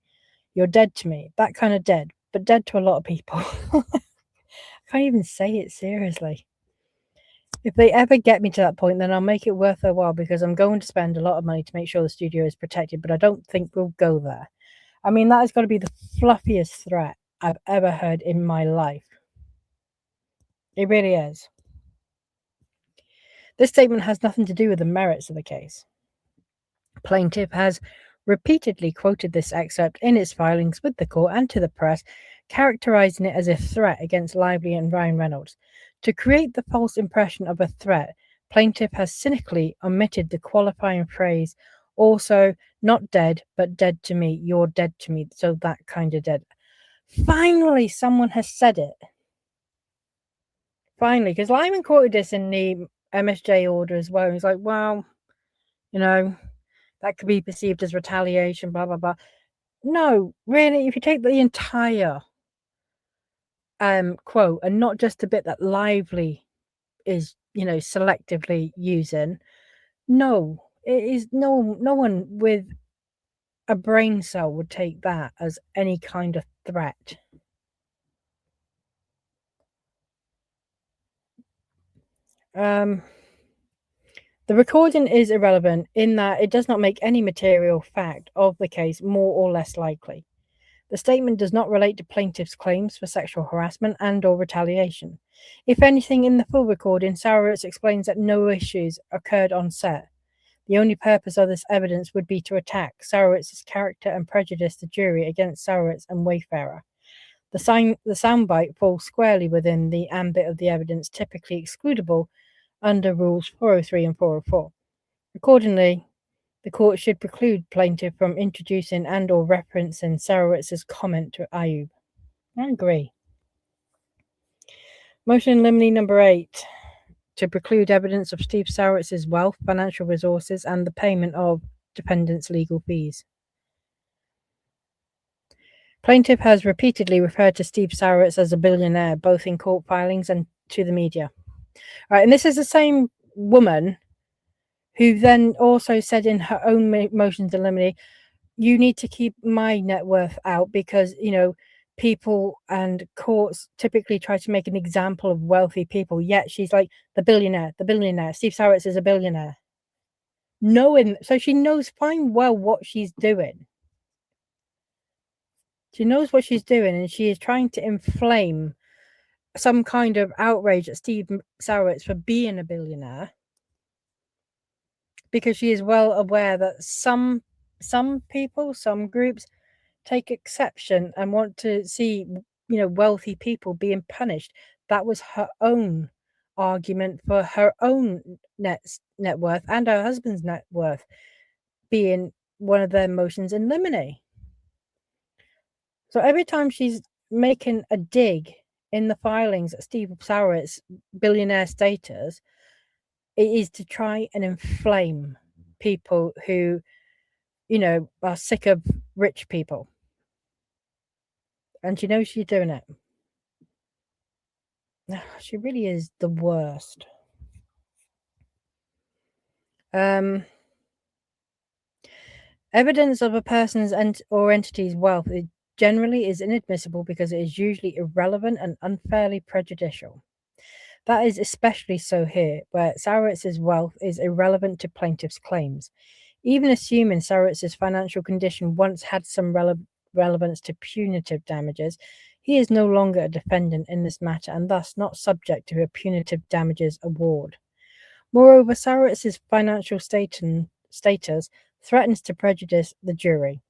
You're dead to me. That kind of dead, but dead to a lot of people." I can't even say it seriously. If they ever get me to that point, then I'll make it worth their while, because I'm going to spend a lot of money to make sure the studio is protected, but I don't think we'll go there. I mean, that has got to be the fluffiest threat I've ever heard in my life. It really is. This statement has nothing to do with the merits of the case. Plaintiff has repeatedly quoted this excerpt in its filings with the court and to the press, characterizing it as a threat against Lively and Ryan Reynolds. To create the false impression of a threat, Plaintiff has cynically omitted the qualifying phrase, also not dead, but dead to me. You're dead to me. So that kind of dead. Finally, someone has said it. Finally, because Limine quoted this in the MSJ order as well. He's like, well, that could be perceived as retaliation, blah, blah, blah. No, really, if you take the entire quote and not just the bit that Lively is, selectively using, no, it is no one with a brain cell would take that as any kind of threat. The recording is irrelevant in that it does not make any material fact of the case more or less likely. The statement does not relate to plaintiff's claims for sexual harassment and or retaliation. If anything, in the full recording, Sarowitz explains that no issues occurred on set. The only purpose of this evidence would be to attack Sarowitz's character and prejudice the jury against Sarowitz and Wayfarer. The soundbite falls squarely within the ambit of the evidence typically excludable under Rules 403 and 404. Accordingly, the court should preclude plaintiff from introducing and or referencing Sarowitz's comment to Ayub. I agree. Motion in limine number 8 to preclude evidence of Steve Sarowitz's wealth, financial resources, and the payment of defendant's legal fees. Plaintiff has repeatedly referred to Steve Sarowitz as a billionaire, both in court filings and to the media. Right, and this is the same woman who then also said in her own motions in limine, you need to keep my net worth out because, people and courts typically try to make an example of wealthy people. Yet she's like, the billionaire. Steve Sarowitz is a billionaire. So she knows fine well what she's doing. She knows what she's doing, and she is trying to inflame some kind of outrage at Steve Sarowitz for being a billionaire, because she is well aware that some people, some groups take exception and want to see, wealthy people being punished. That was her own argument for her own net worth and her husband's net worth being one of their motions in limine. So every time she's making a dig in the filings at Steve Sarowitz billionaire status, it is to try and inflame people who, are sick of rich people. And she knows she's doing it. She really is the worst. Evidence of a person's or entity's wealth generally is inadmissible because it is usually irrelevant and unfairly prejudicial. That is especially so here, where Sarowitz's wealth is irrelevant to plaintiff's claims. Even assuming Sarowitz's financial condition once had some relevance to punitive damages, he is no longer a defendant in this matter and thus not subject to a punitive damages award. Moreover, Sarowitz's financial status threatens to prejudice the jury.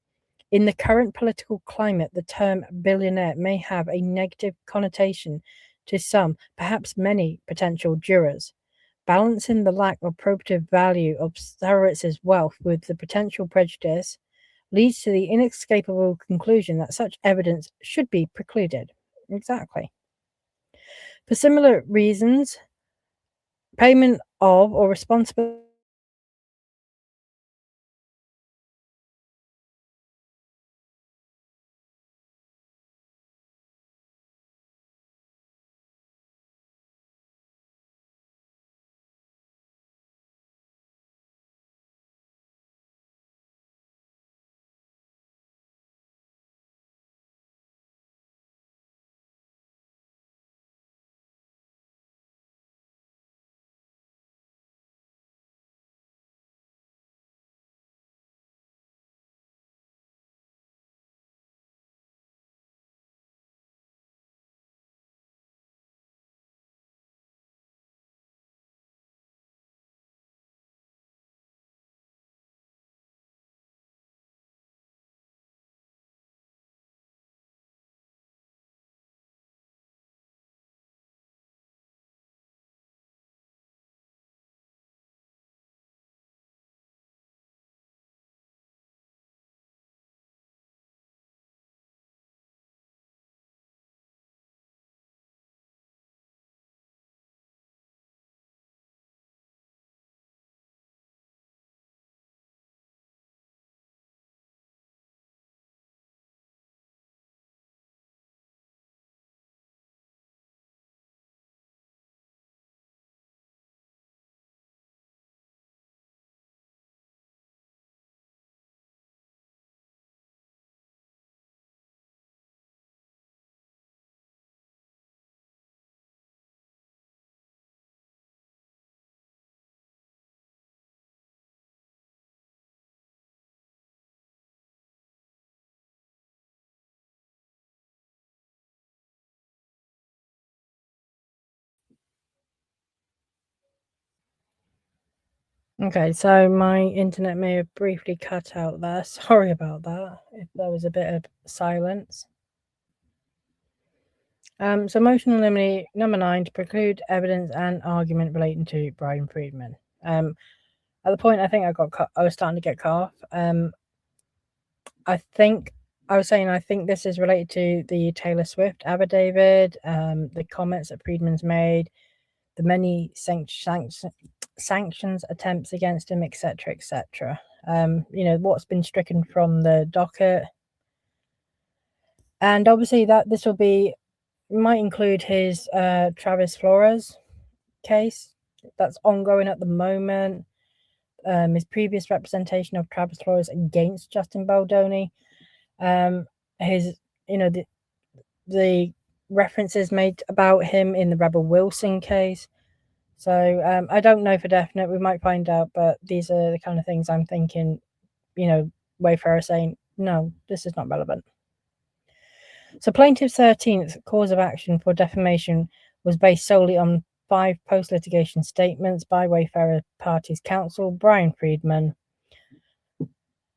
In the current political climate, the term billionaire may have a negative connotation to some, perhaps many, potential jurors. Balancing the lack of probative value of Sarowitz's wealth with the potential prejudice leads to the inescapable conclusion that such evidence should be precluded. Exactly. For similar reasons, payment of or responsibility Okay, so my internet may have briefly cut out there. Sorry about that, if there was a bit of silence. So motion in limine number 9 to preclude evidence and argument relating to Bryan Freedman. At the point I think I was starting to get cut off. I think this is related to the Taylor Swift affidavit, the comments that Freedman's made, the many sanctions attempts against him, etc., etc. What's been stricken from the docket, and obviously that this might include his Travis Flores case that's ongoing at the moment. His previous representation of Travis Flores against Justin Baldoni, his the references made about him in the Rebel Wilson case. So I don't know for definite. We might find out, but these are the kind of things I'm thinking. Wayfarer saying no, this is not relevant. So plaintiff's 13th cause of action for defamation was based solely on 5 post-litigation statements by Wayfarer parties counsel Bryan Freedman.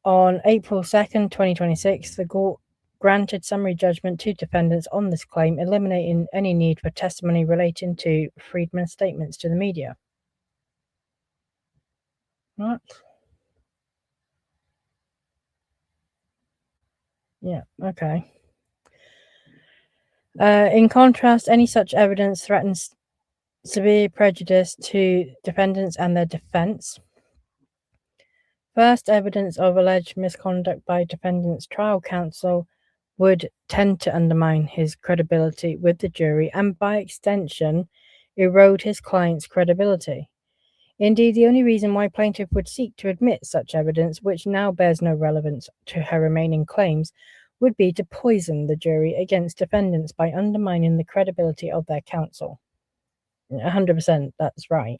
On April 2nd, 2026, the court granted summary judgment to defendants on this claim, eliminating any need for testimony relating to Freedman's statements to the media. What? Yeah, okay. In contrast, any such evidence threatens severe prejudice to defendants and their defense. First, evidence of alleged misconduct by defendant's trial counsel would tend to undermine his credibility with the jury and, by extension, erode his client's credibility. Indeed, the only reason why plaintiff would seek to admit such evidence, which now bears no relevance to her remaining claims, would be to poison the jury against defendants by undermining the credibility of their counsel. 100%, that's right.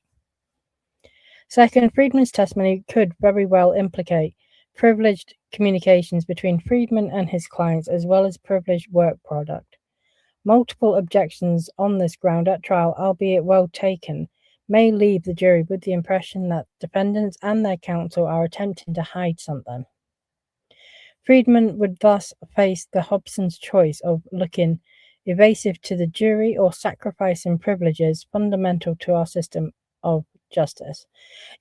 Second, Freedman's testimony could very well implicate privileged communications between Freedman and his clients, as well as privileged work product. Multiple objections on this ground at trial, albeit well taken, may leave the jury with the impression that defendants and their counsel are attempting to hide something. Freedman would thus face the Hobson's choice of looking evasive to the jury or sacrificing privileges fundamental to our system of justice.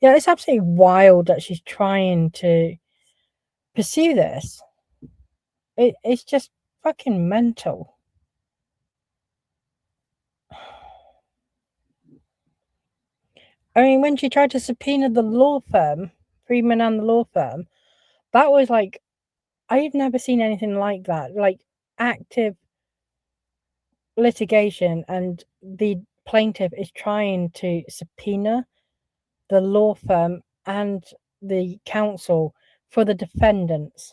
Yeah, it's absolutely wild that she's trying to pursue this. It's just fucking mental. I mean, when she tried to subpoena the law firm, Freedman and the law firm, that was like, I've never seen anything like that. Like, active litigation, and the plaintiff is trying to subpoena the law firm and the counsel for the defendants.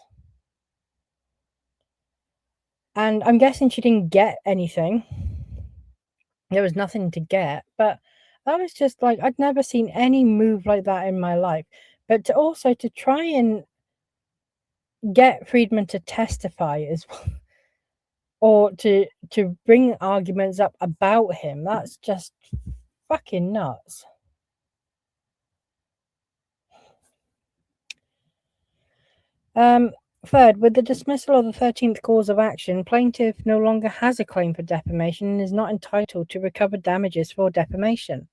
And I'm guessing she didn't get anything. There was nothing to get, but that was just like, I'd never seen any move like that in my life. But to try and get Freedman to testify as well, or to bring arguments up about him, that's just fucking nuts. Third, with the dismissal of the 13th cause of action, plaintiff no longer has a claim for defamation and is not entitled to recover damages for defamation.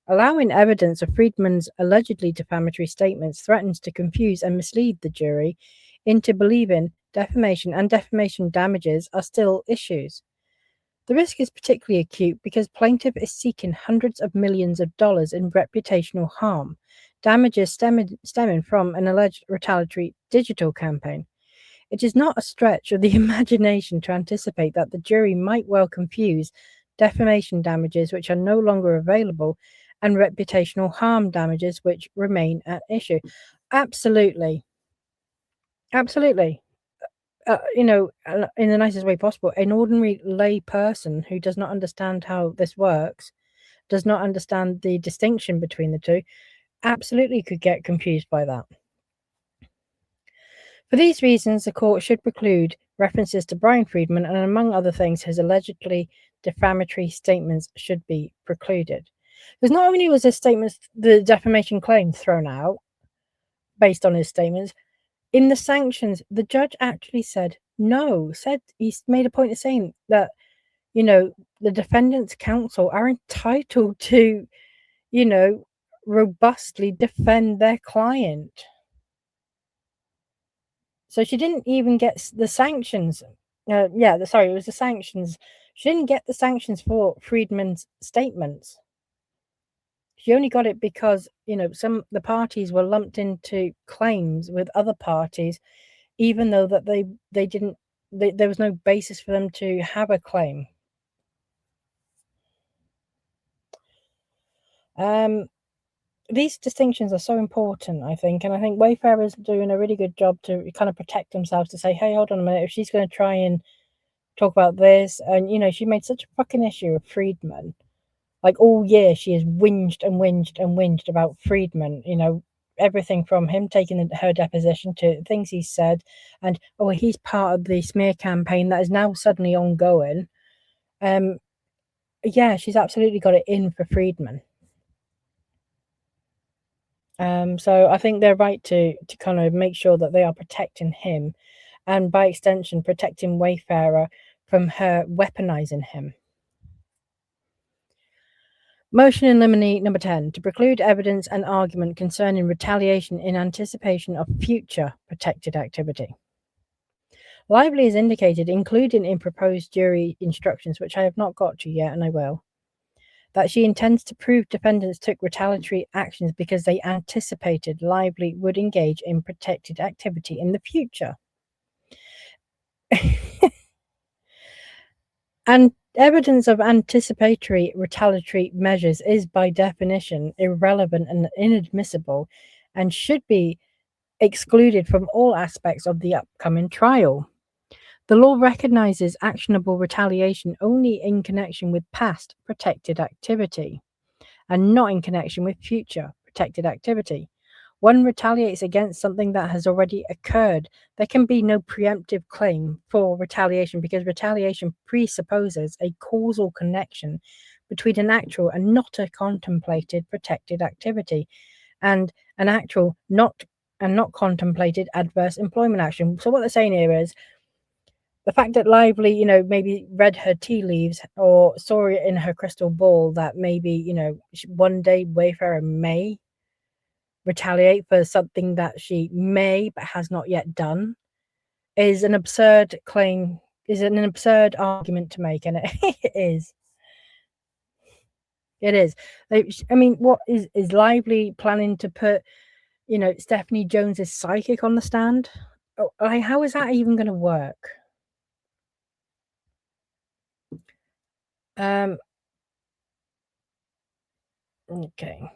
Allowing evidence of Freedman's allegedly defamatory statements threatens to confuse and mislead the jury into believing defamation and defamation damages are still issues. The risk is particularly acute because plaintiff is seeking hundreds of millions of dollars in reputational harm, damages stemming from an alleged retaliatory digital campaign. It is not a stretch of the imagination to anticipate that the jury might well confuse defamation damages, which are no longer available, and reputational harm damages, which remain at issue. Absolutely. Absolutely. In the nicest way possible, an ordinary lay person who does not understand how this works, does not understand the distinction between the two, absolutely could get confused by that. For these reasons, the court should preclude references to Bryan Freedman, and among other things, his allegedly defamatory statements should be precluded. Because not only was his statements, the defamation claim thrown out based on his statements, in the sanctions, the judge actually said no. He made a point of saying that, you know, the defendant's counsel are entitled to, you know, robustly defend their client. So she didn't even get the sanctions. It was the sanctions. She didn't get the sanctions for Freedman's statements. She only got it because, you know, the parties were lumped into claims with other parties, even though that they didn't. There was no basis for them to have a claim. These distinctions are so important, I think, and I think Wayfarer is doing a really good job to kind of protect themselves, to say, hey, hold on a minute, if she's going to try and talk about this, and, you know, she made such a fucking issue of Freedman. Like, all year she has whinged and whinged and whinged about Freedman, you know, everything from him taking her deposition to things he said, and, oh, he's part of the smear campaign that is now suddenly ongoing. Yeah, she's absolutely got it in for Freedman. So I think they're right to kind of make sure that they are protecting him, and by extension protecting Wayfarer from her weaponizing him. Motion in limine number 10, to preclude evidence and argument concerning retaliation in anticipation of future protected activity. Lively is indicated, including in proposed jury instructions, which I have not got to yet, and I will, that she intends to prove defendants took retaliatory actions because they anticipated Lively would engage in protected activity in the future. And evidence of anticipatory retaliatory measures is by definition irrelevant and inadmissible, and should be excluded from all aspects of the upcoming trial. The law recognizes actionable retaliation only in connection with past protected activity, and not in connection with future protected activity. One retaliates against something that has already occurred. There can be no preemptive claim for retaliation, because retaliation presupposes a causal connection between an actual and not a contemplated protected activity, and an actual not contemplated adverse employment action. So what they're saying here is the fact that Lively, you know, maybe read her tea leaves or saw it in her crystal ball that maybe, you know, one day Wayfarer may retaliate for something that she may but has not yet done, is an absurd claim, is an absurd argument to make, and it is. It is. I mean, what is Lively planning to put, you know, Stephanie Jones's psychic on the stand? Like, how is that even going to work? Okay.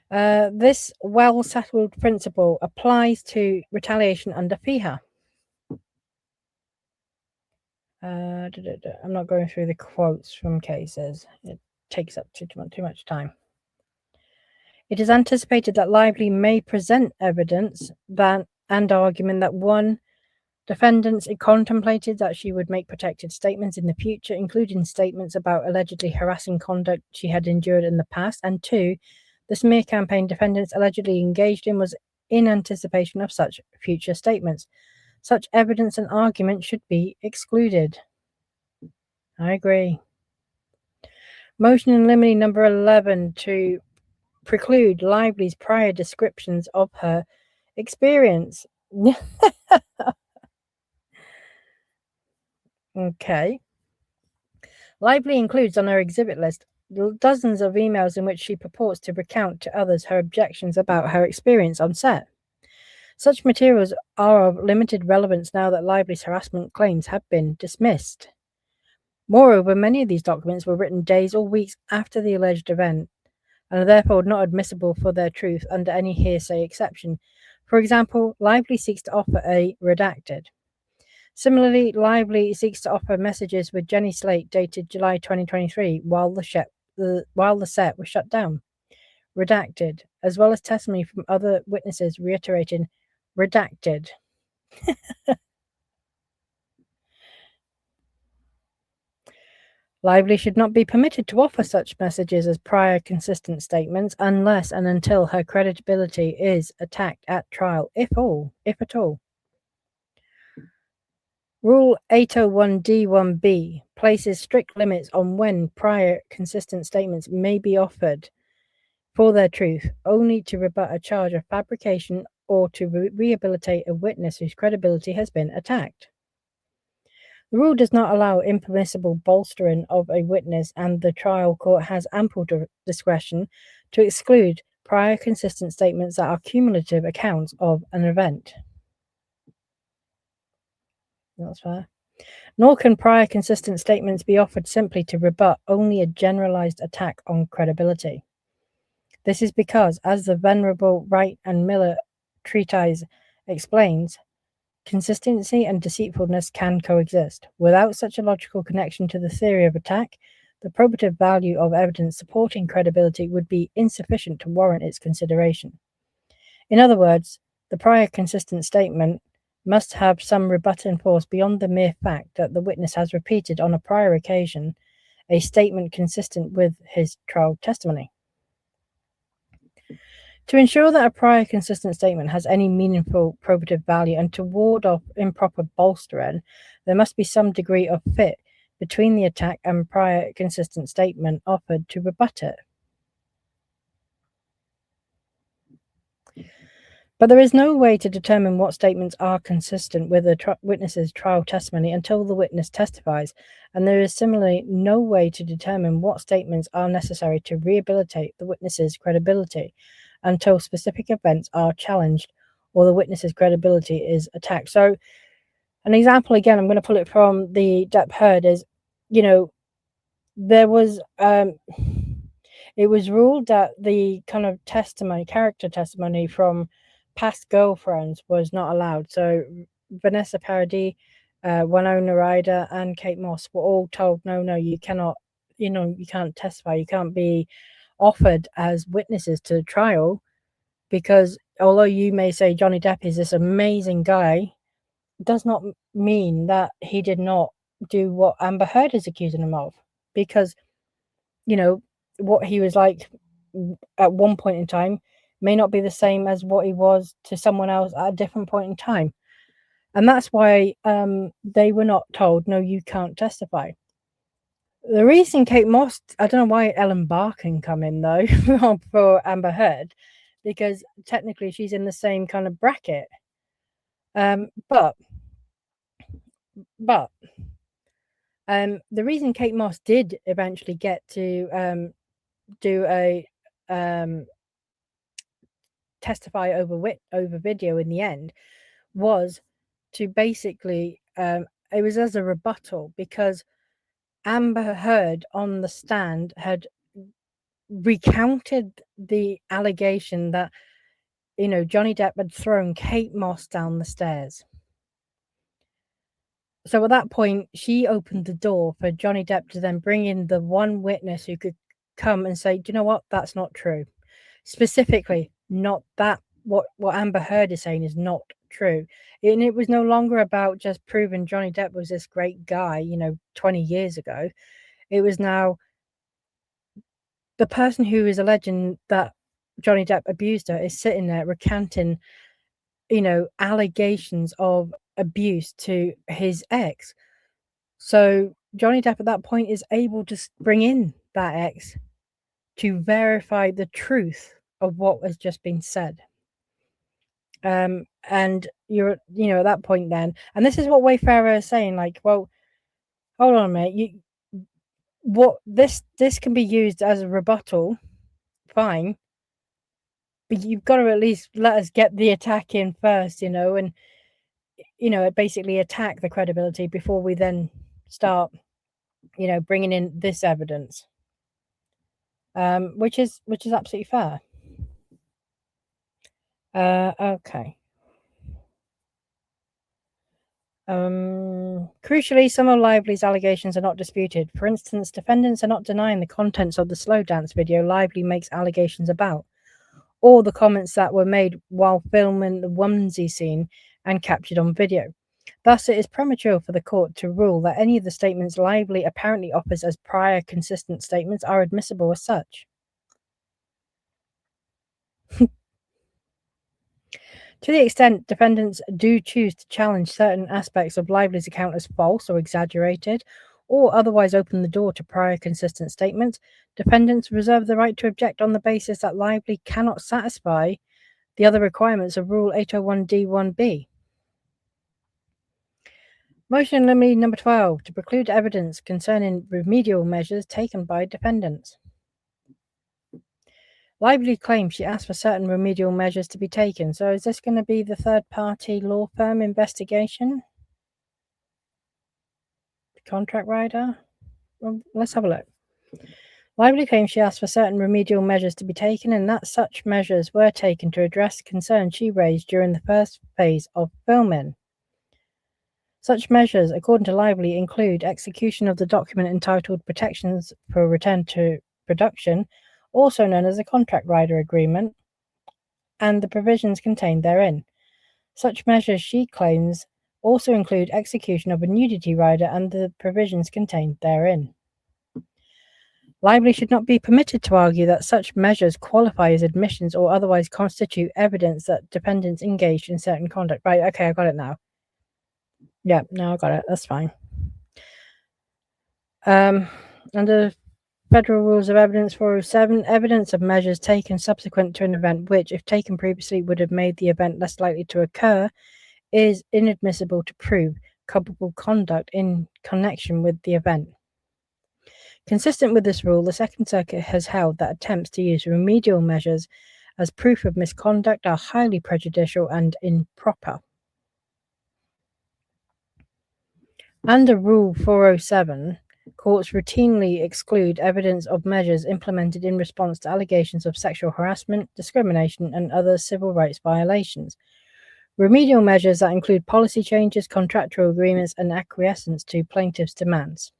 This well-settled principle applies to retaliation under FIHA. I'm not going through the quotes from cases. It takes up too much time. It is anticipated that Lively may present evidence and argument that one, defendants contemplated that she would make protected statements in the future, including statements about allegedly harassing conduct she had endured in the past, and two, the smear campaign defendants allegedly engaged in was in anticipation of such future statements. Such evidence and argument should be excluded. I agree. Motion in limine number 11, to preclude Lively's prior descriptions of her experience. Okay. Lively includes on her exhibit list dozens of emails in which she purports to recount to others her objections about her experience on set. Such materials are of limited relevance now that Lively's harassment claims have been dismissed. Moreover, many of these documents were written days or weeks after the alleged event, and are therefore not admissible for their truth under any hearsay exception. For example, Lively seeks to offer a redacted. Similarly, Lively seeks to offer messages with Jenny Slate dated July 2023 while the set was shut down, redacted, as well as testimony from other witnesses reiterating redacted. Lively should not be permitted to offer such messages as prior consistent statements unless and until her credibility is attacked at trial, if at all. Rule 801D1B places strict limits on when prior consistent statements may be offered for their truth, only to rebut a charge of fabrication or to rehabilitate a witness whose credibility has been attacked. The rule does not allow impermissible bolstering of a witness, and the trial court has ample discretion to exclude prior consistent statements that are cumulative accounts of an event. That's fair. Nor can prior consistent statements be offered simply to rebut only a generalized attack on credibility. This is because, as the Venerable Wright and Miller treatise explains, consistency and deceitfulness can coexist. Without such a logical connection to the theory of attack, the probative value of evidence supporting credibility would be insufficient to warrant its consideration. In other words, the prior consistent statement must have some rebutting force beyond the mere fact that the witness has repeated on a prior occasion a statement consistent with his trial testimony. To ensure that a prior consistent statement has any meaningful probative value and to ward off improper bolstering, there must be some degree of fit between the attack and prior consistent statement offered to rebut it. But there is no way to determine what statements are consistent with a witness's trial testimony until the witness testifies, and there is similarly no way to determine what statements are necessary to rehabilitate the witness's credibility until specific events are challenged or the witness's credibility is attacked. So an example, again, I'm going to pull it from the Depp Heard, is, there was, it was ruled that the kind of character testimony from past girlfriends was not allowed. So Vanessa Paradis, Winona Ryder, and Kate Moss were all told, no, you cannot, you can't testify, you can't be offered as witnesses to the trial, because although you may say Johnny Depp is this amazing guy, does not mean that he did not do what Amber Heard is accusing him of, because what he was like at one point in time may not be the same as what he was to someone else at a different point in time. And that's why they were not told, no, you can't testify. The reason Kate Moss, I don't know why Ellen Barr can come in though for Amber Heard, because technically she's in the same kind of bracket. But the reason Kate Moss did eventually get to do a testify over video in the end was to basically it was as a rebuttal, because Amber Heard on the stand had recounted the allegation that Johnny Depp had thrown Kate Moss down the stairs. So at that point, she opened the door for Johnny Depp to then bring in the one witness who could come and say, do you know what, that's not true. Specifically, not that what Amber Heard is saying is not true. And it was no longer about just proving Johnny Depp was this great guy, 20 years ago. It was now the person who is alleging that Johnny Depp abused her is sitting there recanting, allegations of abuse to his ex. So Johnny Depp at that point is able to bring in that ex to verify the truth of what has just been said. And you're, at that point then, and this is what Wayfarer is saying, like, well, hold on a minute, this can be used as a rebuttal, fine, but you've got to at least let us get the attack in first, and basically attack the credibility before we then start, bringing in this evidence, which is absolutely fair. Okay. Crucially, some of Lively's allegations are not disputed. For instance, defendants are not denying the contents of the slow dance video Lively makes allegations about, or the comments that were made while filming the onesie scene and captured on video. Thus, it is premature for the court to rule that any of the statements Lively apparently offers as prior consistent statements are admissible as such. To the extent defendants do choose to challenge certain aspects of Lively's account as false or exaggerated, or otherwise open the door to prior consistent statements, defendants reserve the right to object on the basis that Lively cannot satisfy the other requirements of Rule 801D1B. Motion in limine number 12, to preclude evidence concerning remedial measures taken by defendants. Lively claims she asked for certain remedial measures to be taken. So is this going to be the third-party law firm investigation? The contract writer? Well, let's have a look. Lively claims she asked for certain remedial measures to be taken and that such measures were taken to address concerns she raised during the first phase of filming. Such measures, according to Lively, include execution of the document entitled Protections for Return to Production, also known as a contract rider agreement, and the provisions contained therein. Such measures, she claims, also include execution of a nudity rider and the provisions contained therein. Lively should not be permitted to argue that such measures qualify as admissions or otherwise constitute evidence that defendants engaged in certain conduct. Right, okay, I got it now. Yeah, now I got it. That's fine. Under Federal Rules of Evidence 407, evidence of measures taken subsequent to an event which, if taken previously, would have made the event less likely to occur, is inadmissible to prove culpable conduct in connection with the event. Consistent with this rule, the Second Circuit has held that attempts to use remedial measures as proof of misconduct are highly prejudicial and improper. Under Rule 407, courts routinely exclude evidence of measures implemented in response to allegations of sexual harassment, discrimination, and other civil rights violations. Remedial measures that include policy changes, contractual agreements, and acquiescence to plaintiffs' demands.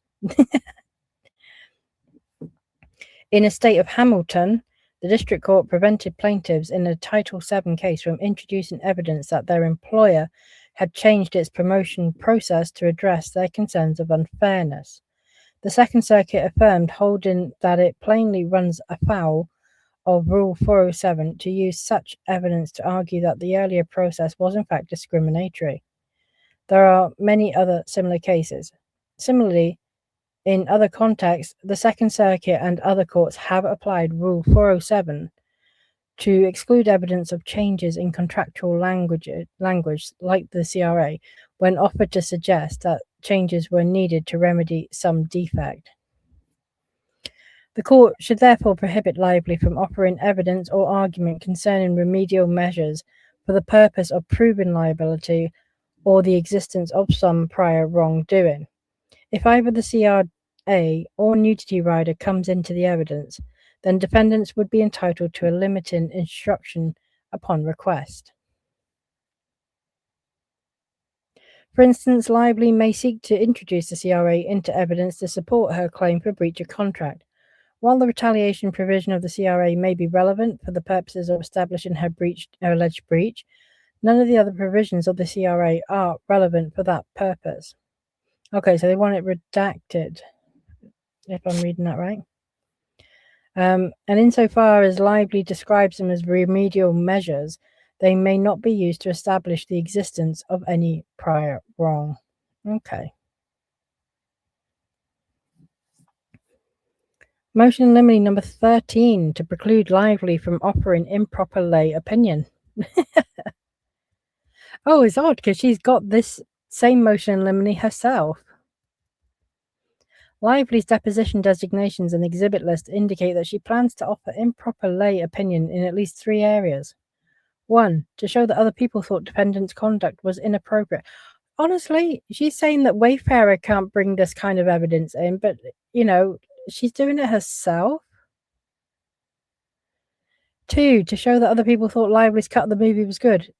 In a state of Hamilton, the district court prevented plaintiffs in a Title VII case from introducing evidence that their employer had changed its promotion process to address their concerns of unfairness. The Second Circuit affirmed, holding that it plainly runs afoul of Rule 407 to use such evidence to argue that the earlier process was in fact discriminatory. There are many other similar cases. Similarly, in other contexts, the Second Circuit and other courts have applied Rule 407 to exclude evidence of changes in contractual language like the CRA when offered to suggest that changes were needed to remedy some defect. The court should therefore prohibit Lively from offering evidence or argument concerning remedial measures for the purpose of proving liability or the existence of some prior wrongdoing. If either the CRA or nudity rider comes into the evidence, then defendants would be entitled to a limiting instruction upon request. For instance, Lively may seek to introduce the CRA into evidence to support her claim for breach of contract. While the retaliation provision of the CRA may be relevant for the purposes of establishing her alleged breach, none of the other provisions of the CRA are relevant for that purpose. Okay, so they want it redacted, if I'm reading that right. And insofar as Lively describes them as remedial measures, they may not be used to establish the existence of any prior wrong. Okay. Motion in limine number 13, to preclude Lively from offering improper lay opinion. Oh, it's odd because she's got this same motion in limine herself. Lively's deposition designations and exhibit list indicate that she plans to offer improper lay opinion in at least 3 areas. 1, to show that other people thought defendant's conduct was inappropriate. Honestly, she's saying that Wayfarer can't bring this kind of evidence in, but, she's doing it herself. 2, to show that other people thought Lively's cut of the movie was good.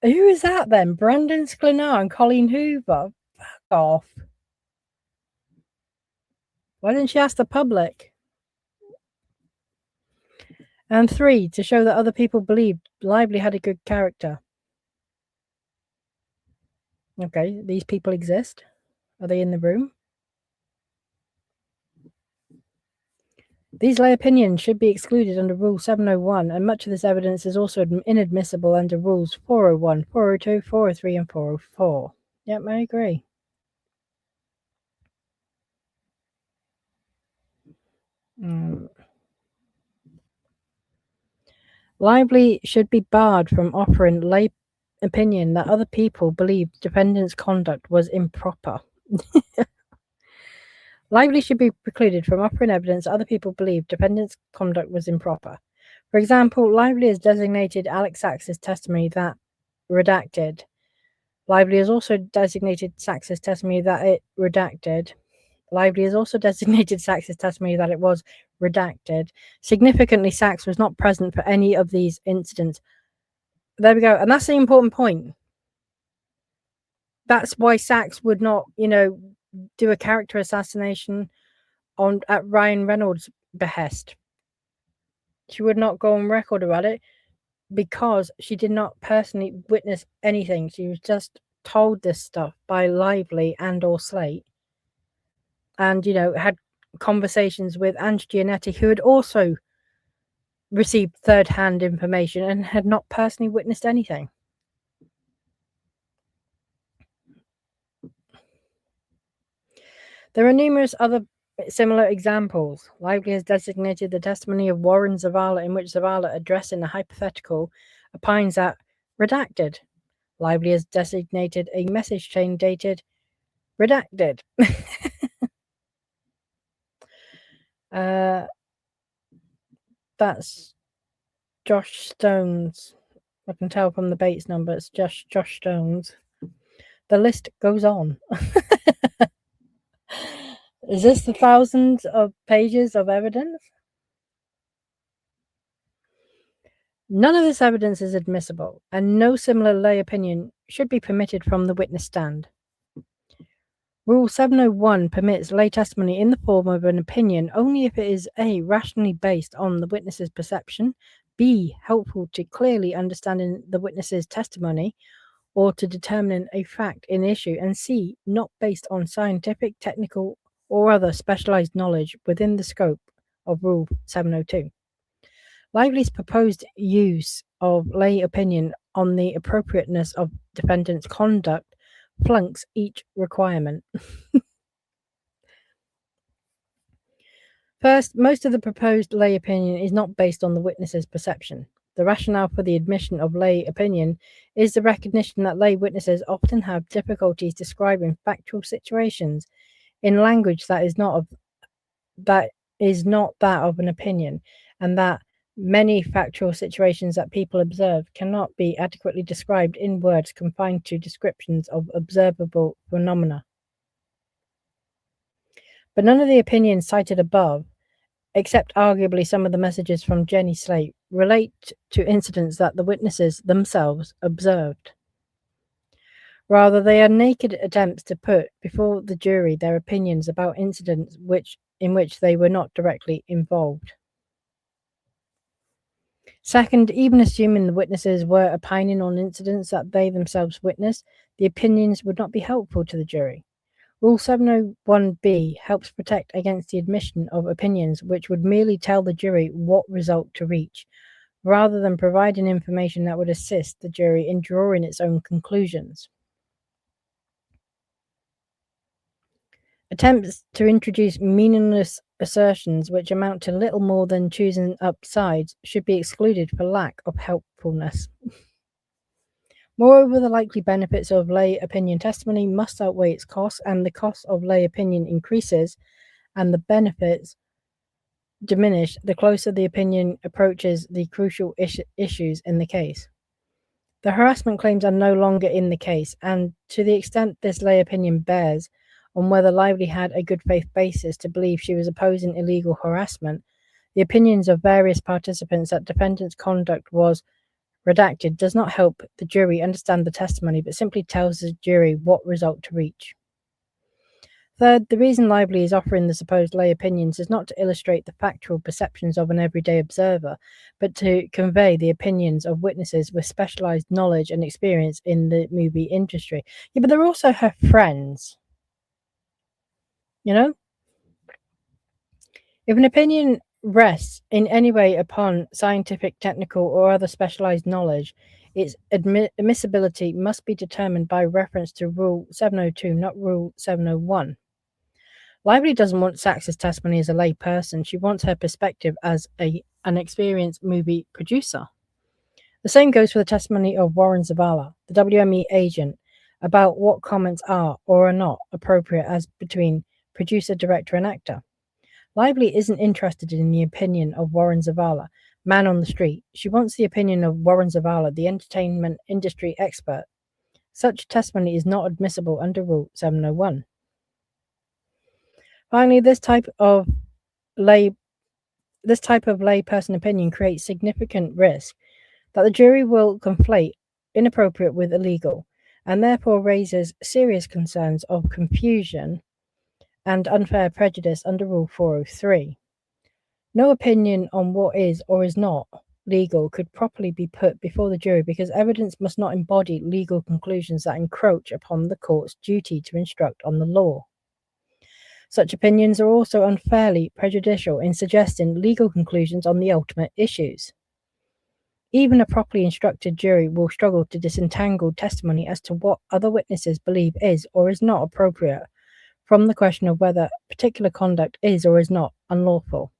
Who is that then? Brandon Sklenar and Colleen Hoover? Fuck off. Why didn't she ask the public? And 3, to show that other people believed Lively had a good character. Okay, these people exist. Are they in the room? These lay opinions should be excluded under Rule 701, and much of this evidence is also inadmissible under Rules 401, 402, 403, and 404. Yep, I agree. Lively should be barred from offering lay opinion that other people believed defendant's conduct was improper. Lively should be precluded from offering evidence that other people believed defendant's conduct was improper. For example, Lively has designated Alex Sachs's testimony that redacted. Lively has also designated Sachs's testimony that it redacted. Lively has also designated Sachs's testimony that it was redacted. Significantly, Sachs was not present for any of these incidents. There we go. And that's the important point. That's why Sachs would not, do a character assassination at Ryan Reynolds' behest. She would not go on record about it because she did not personally witness anything. She was just told this stuff by Lively and or Slate, and had conversations with Ange Giannetti, who had also received third-hand information and had not personally witnessed anything. There are numerous other similar examples. Lively has designated the testimony of Warren Zavala, in which Zavala, addressing a hypothetical, opines that redacted. Lively has designated a message chain dated redacted. That's Josh Stones. I can tell from the Bates number it's just Josh Stones. The list goes on. Is this the thousands of pages of evidence? None of this evidence is admissible, and no similar lay opinion should be permitted from the witness stand. Rule 701 permits lay testimony in the form of an opinion only if it is A, rationally based on the witness's perception, B, helpful to clearly understanding the witness's testimony or to determining a fact in issue, and C, not based on scientific, technical, or other specialized knowledge within the scope of Rule 702. Lively's proposed use of lay opinion on the appropriateness of defendant's conduct flunks each requirement. First, most of the proposed lay opinion is not based on the witness's perception. The rationale for the admission of lay opinion is the recognition that lay witnesses often have difficulties describing factual situations in language that is not that of an opinion, and that many factual situations that people observe cannot be adequately described in words confined to descriptions of observable phenomena. But none of the opinions cited above, except arguably some of the messages from Jenny Slate, relate to incidents that the witnesses themselves observed. Rather, they are naked attempts to put before the jury their opinions about incidents in which they were not directly involved. Second, even assuming the witnesses were opining on incidents that they themselves witnessed, the opinions would not be helpful to the jury. Rule 701B helps protect against the admission of opinions which would merely tell the jury what result to reach, rather than providing information that would assist the jury in drawing its own conclusions. Attempts to introduce meaningless assertions which amount to little more than choosing up sides should be excluded for lack of helpfulness. Moreover, the likely benefits of lay opinion testimony must outweigh its costs, and the cost of lay opinion increases and the benefits diminish the closer the opinion approaches the crucial issues in the case. The harassment claims are no longer in the case, and to the extent this lay opinion bears on whether Lively had a good faith basis to believe she was opposing illegal harassment, the opinions of various participants that defendant's conduct was redacted does not help the jury understand the testimony, but simply tells the jury what result to reach. Third, the reason Lively is offering the supposed lay opinions is not to illustrate the factual perceptions of an everyday observer, but to convey the opinions of witnesses with specialized knowledge and experience in the movie industry. Yeah, but they're also her friends. You know? If an opinion rests in any way upon scientific, technical, or other specialized knowledge, its admissibility must be determined by reference to Rule 702, not Rule 701. Lively doesn't want Sachs's testimony as a lay person. She wants her perspective as an experienced movie producer. The same goes for the testimony of Warren Zavala, the WME agent, about what comments are or are not appropriate as between producer, director, and actor. Lively isn't interested in the opinion of Warren Zavala, man on the street. She wants the opinion of Warren Zavala, the entertainment industry expert. Such testimony is not admissible under Rule 701. Finally, this type of lay person opinion creates significant risk that the jury will conflate inappropriate with illegal, and therefore raises serious concerns of confusion and unfair prejudice under Rule 403. No opinion on what is or is not legal could properly be put before the jury because evidence must not embody legal conclusions that encroach upon the court's duty to instruct on the law. Such opinions are also unfairly prejudicial in suggesting legal conclusions on the ultimate issues. Even a properly instructed jury will struggle to disentangle testimony as to what other witnesses believe is or is not appropriate from the question of whether particular conduct is or is not unlawful.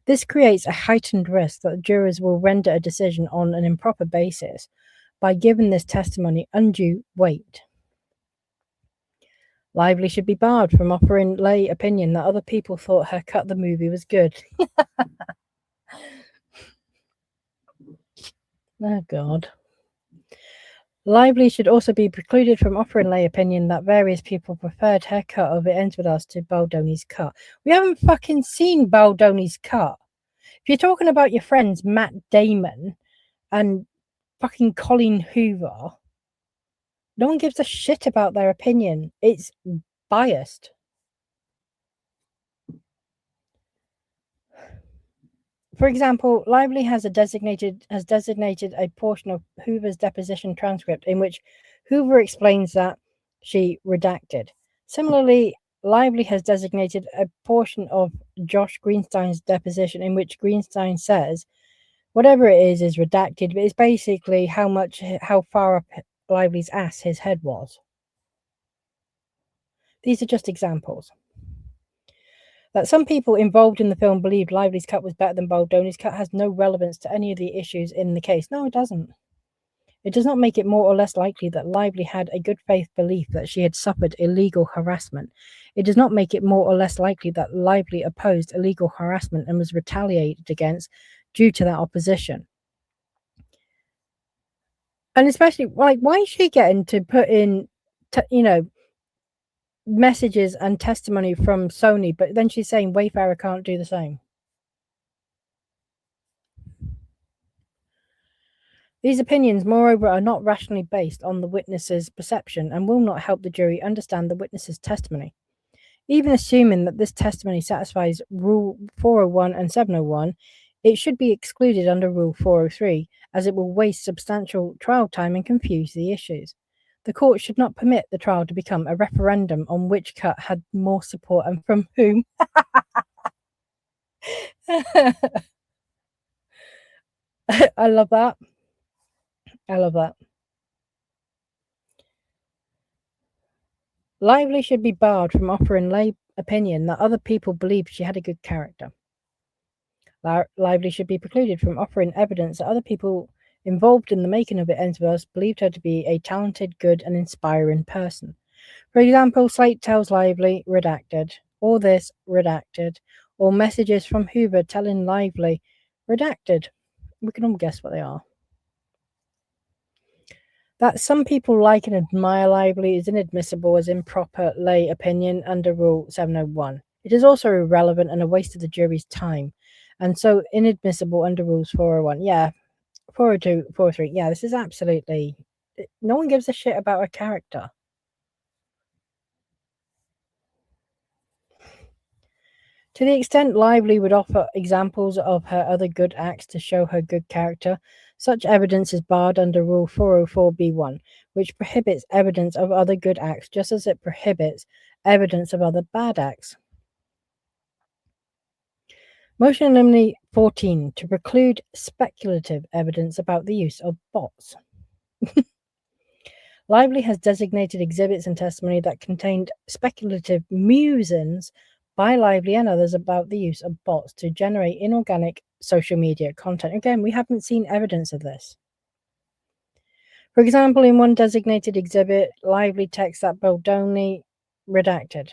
This creates a heightened risk that jurors will render a decision on an improper basis by giving this testimony undue weight. Lively should be barred from offering lay opinion that other people thought her cut of the movie was good. Oh, God. Lively should also be precluded from offering lay opinion that various people preferred her cut of It Ends With Us to Baldoni's cut. We haven't fucking seen Baldoni's cut. If you're talking about your friends Matt Damon and fucking Colin Hoover, no one gives a shit about their opinion. It's biased. For example, Lively has designated a portion of Hoover's deposition transcript in which Hoover explains that she redacted. Similarly, Lively has designated a portion of Josh Greenstein's deposition in which Greenstein says whatever it is redacted, but it's basically how far up Lively's ass his head was. These are just examples. That some people involved in the film believed Lively's cut was better than Baldoni's cut has no relevance to any of the issues in the case. No, it doesn't. It does not make it more or less likely that Lively had a good faith belief that she had suffered illegal harassment. It does not make it more or less likely that Lively opposed illegal harassment and was retaliated against due to that opposition. And especially, like, why is she getting to put in, messages and testimony from Sony, but then she's saying Wayfarer can't do the same? These opinions, moreover, are not rationally based on the witness's perception and will not help the jury understand the witness's testimony. Even assuming that this testimony satisfies Rule 401 and 701, it should be excluded under Rule 403, as it will waste substantial trial time and confuse the issues. The court should not permit the trial to become a referendum on which cut had more support and from whom. I love that. I love that. Lively should be barred from offering lay opinion that other people believed she had a good character. Lively should be precluded from offering evidence that other people involved in the making of It Ends With Us believed her to be a talented, good, and inspiring person. For example, Slate tells Lively, redacted, or this, redacted, or messages from Hoover telling Lively, redacted. We can all guess what they are. That some people like and admire Lively is inadmissible as improper lay opinion under Rule 701. It is also irrelevant and a waste of the jury's time, and so inadmissible under Rules 401. Yeah, 402, 403. Yeah, this is absolutely... No one gives a shit about her character. To the extent Lively would offer examples of her other good acts to show her good character, such evidence is barred under Rule 404b1, which prohibits evidence of other good acts just as it prohibits evidence of other bad acts. Motion in Limine 14 to preclude speculative evidence about the use of bots. Lively has designated exhibits and testimony that contained speculative musings by Lively and others about the use of bots to generate inorganic social media content. Again, we haven't seen evidence of this. For example, in one designated exhibit, Lively text that Baldoni redacted.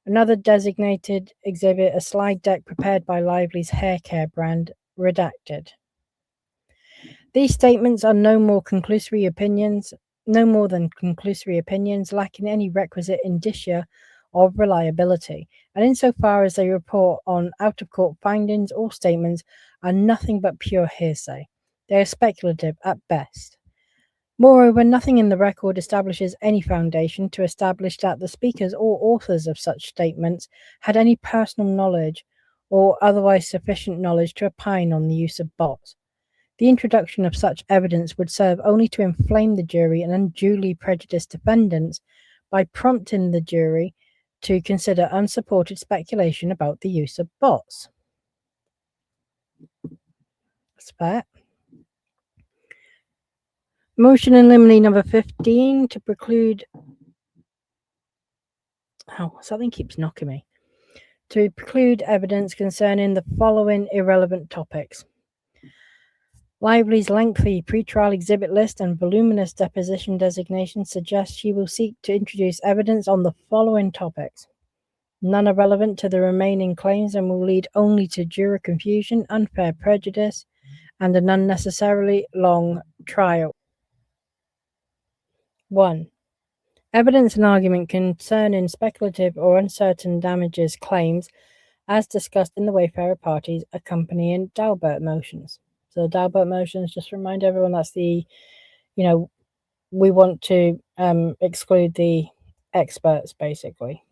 Another designated exhibit, a slide deck prepared by Lively's hair care brand, redacted. These statements are no more than conclusory opinions, lacking any requisite indicia of reliability, and insofar as they report on out-of-court findings or statements, are nothing but pure hearsay. They are speculative at best. Moreover, nothing in the record establishes any foundation to establish that the speakers or authors of such statements had any personal knowledge or otherwise sufficient knowledge to opine on the use of bots. The introduction of such evidence would serve only to inflame the jury and unduly prejudice defendants by prompting the jury to consider unsupported speculation about the use of bots. Spec. Motion in Limine number 15 to preclude... something keeps knocking me. To preclude evidence concerning the following irrelevant topics. Lively's lengthy pretrial exhibit list and voluminous deposition designation suggest she will seek to introduce evidence on the following topics. None are relevant to the remaining claims and will lead only to juror confusion, unfair prejudice, and an unnecessarily long trial. 1. Evidence and argument concerning speculative or uncertain damages claims as discussed in the Wayfarer parties accompanying Daubert motions. So Daubert motions, just remind everyone, that's the, we want to exclude the experts, basically.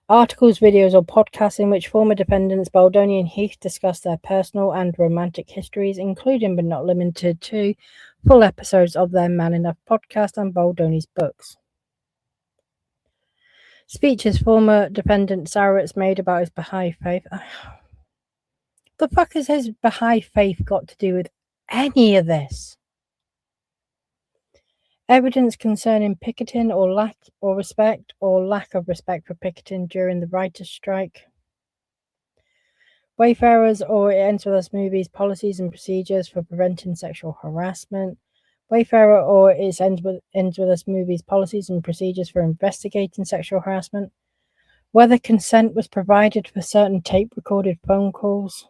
Articles, videos, or podcasts in which former defendants Baldoni and Heath discuss their personal and romantic histories, including but not limited to full episodes of their Man Enough podcast and Baldoni's books. Speeches former defendant Sarowitz made about his Baha'i faith. The fuck has his Baha'i faith got to do with any of this? Evidence concerning picketing or lack of respect for picketing during the writers' strike. Wayfarers or It Ends With Us movies policies and procedures for preventing sexual harassment. Wayfarer or It Ends With Us movies policies and procedures for investigating sexual harassment. Whether consent was provided for certain tape-recorded phone calls.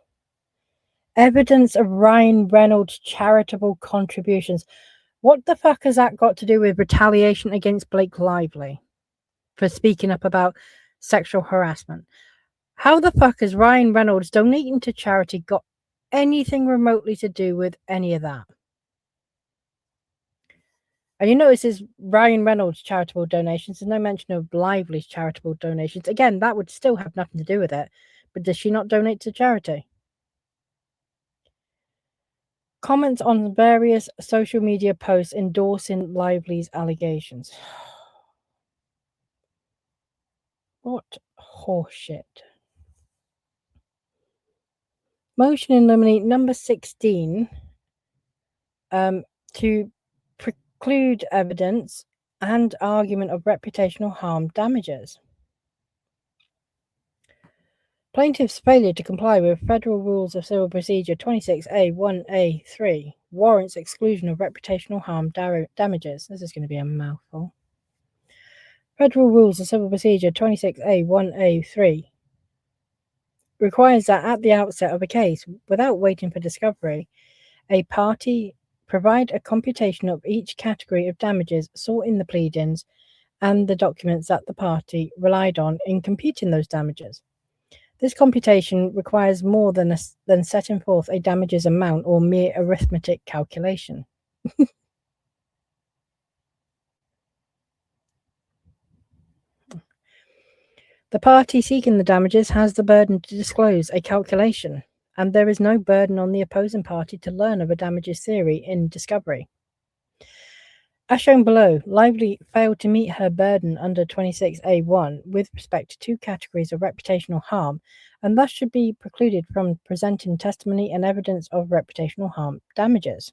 Evidence of Ryan Reynolds' charitable contributions. What the fuck has that got to do with retaliation against Blake Lively for speaking up about sexual harassment? How the fuck has Ryan Reynolds donating to charity got anything remotely to do with any of that? And you notice is Ryan Reynolds' charitable donations. There's no mention of Lively's charitable donations. Again, that would still have nothing to do with it. But does she not donate to charity? Comments on various social media posts endorsing Lively's allegations. What horseshit. Motion in Limine number 16 to preclude evidence and argument of reputational harm damages. Plaintiff's failure to comply with Federal Rules of Civil Procedure 26A1A3 warrants exclusion of reputational harm damages. This is going to be a mouthful. Federal Rules of Civil Procedure 26A1A3 requires that at the outset of a case, without waiting for discovery, a party provide a computation of each category of damages sought in the pleadings and the documents that the party relied on in computing those damages. This computation requires more than setting forth a damages amount or mere arithmetic calculation. The party seeking the damages has the burden to disclose a calculation, and there is no burden on the opposing party to learn of a damages theory in discovery. As shown below, Lively failed to meet her burden under 26A1 with respect to two categories of reputational harm, and thus should be precluded from presenting testimony and evidence of reputational harm damages.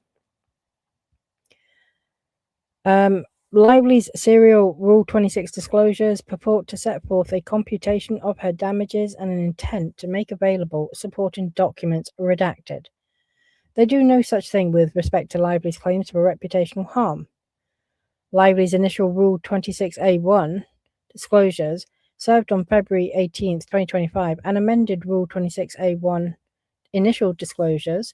Lively's serial Rule 26 disclosures purport to set forth a computation of her damages and an intent to make available supporting documents redacted. They do no such thing with respect to Lively's claims for reputational harm. Lively's initial Rule 26A1 disclosures served on February 18, 2025, and amended Rule 26A1 initial disclosures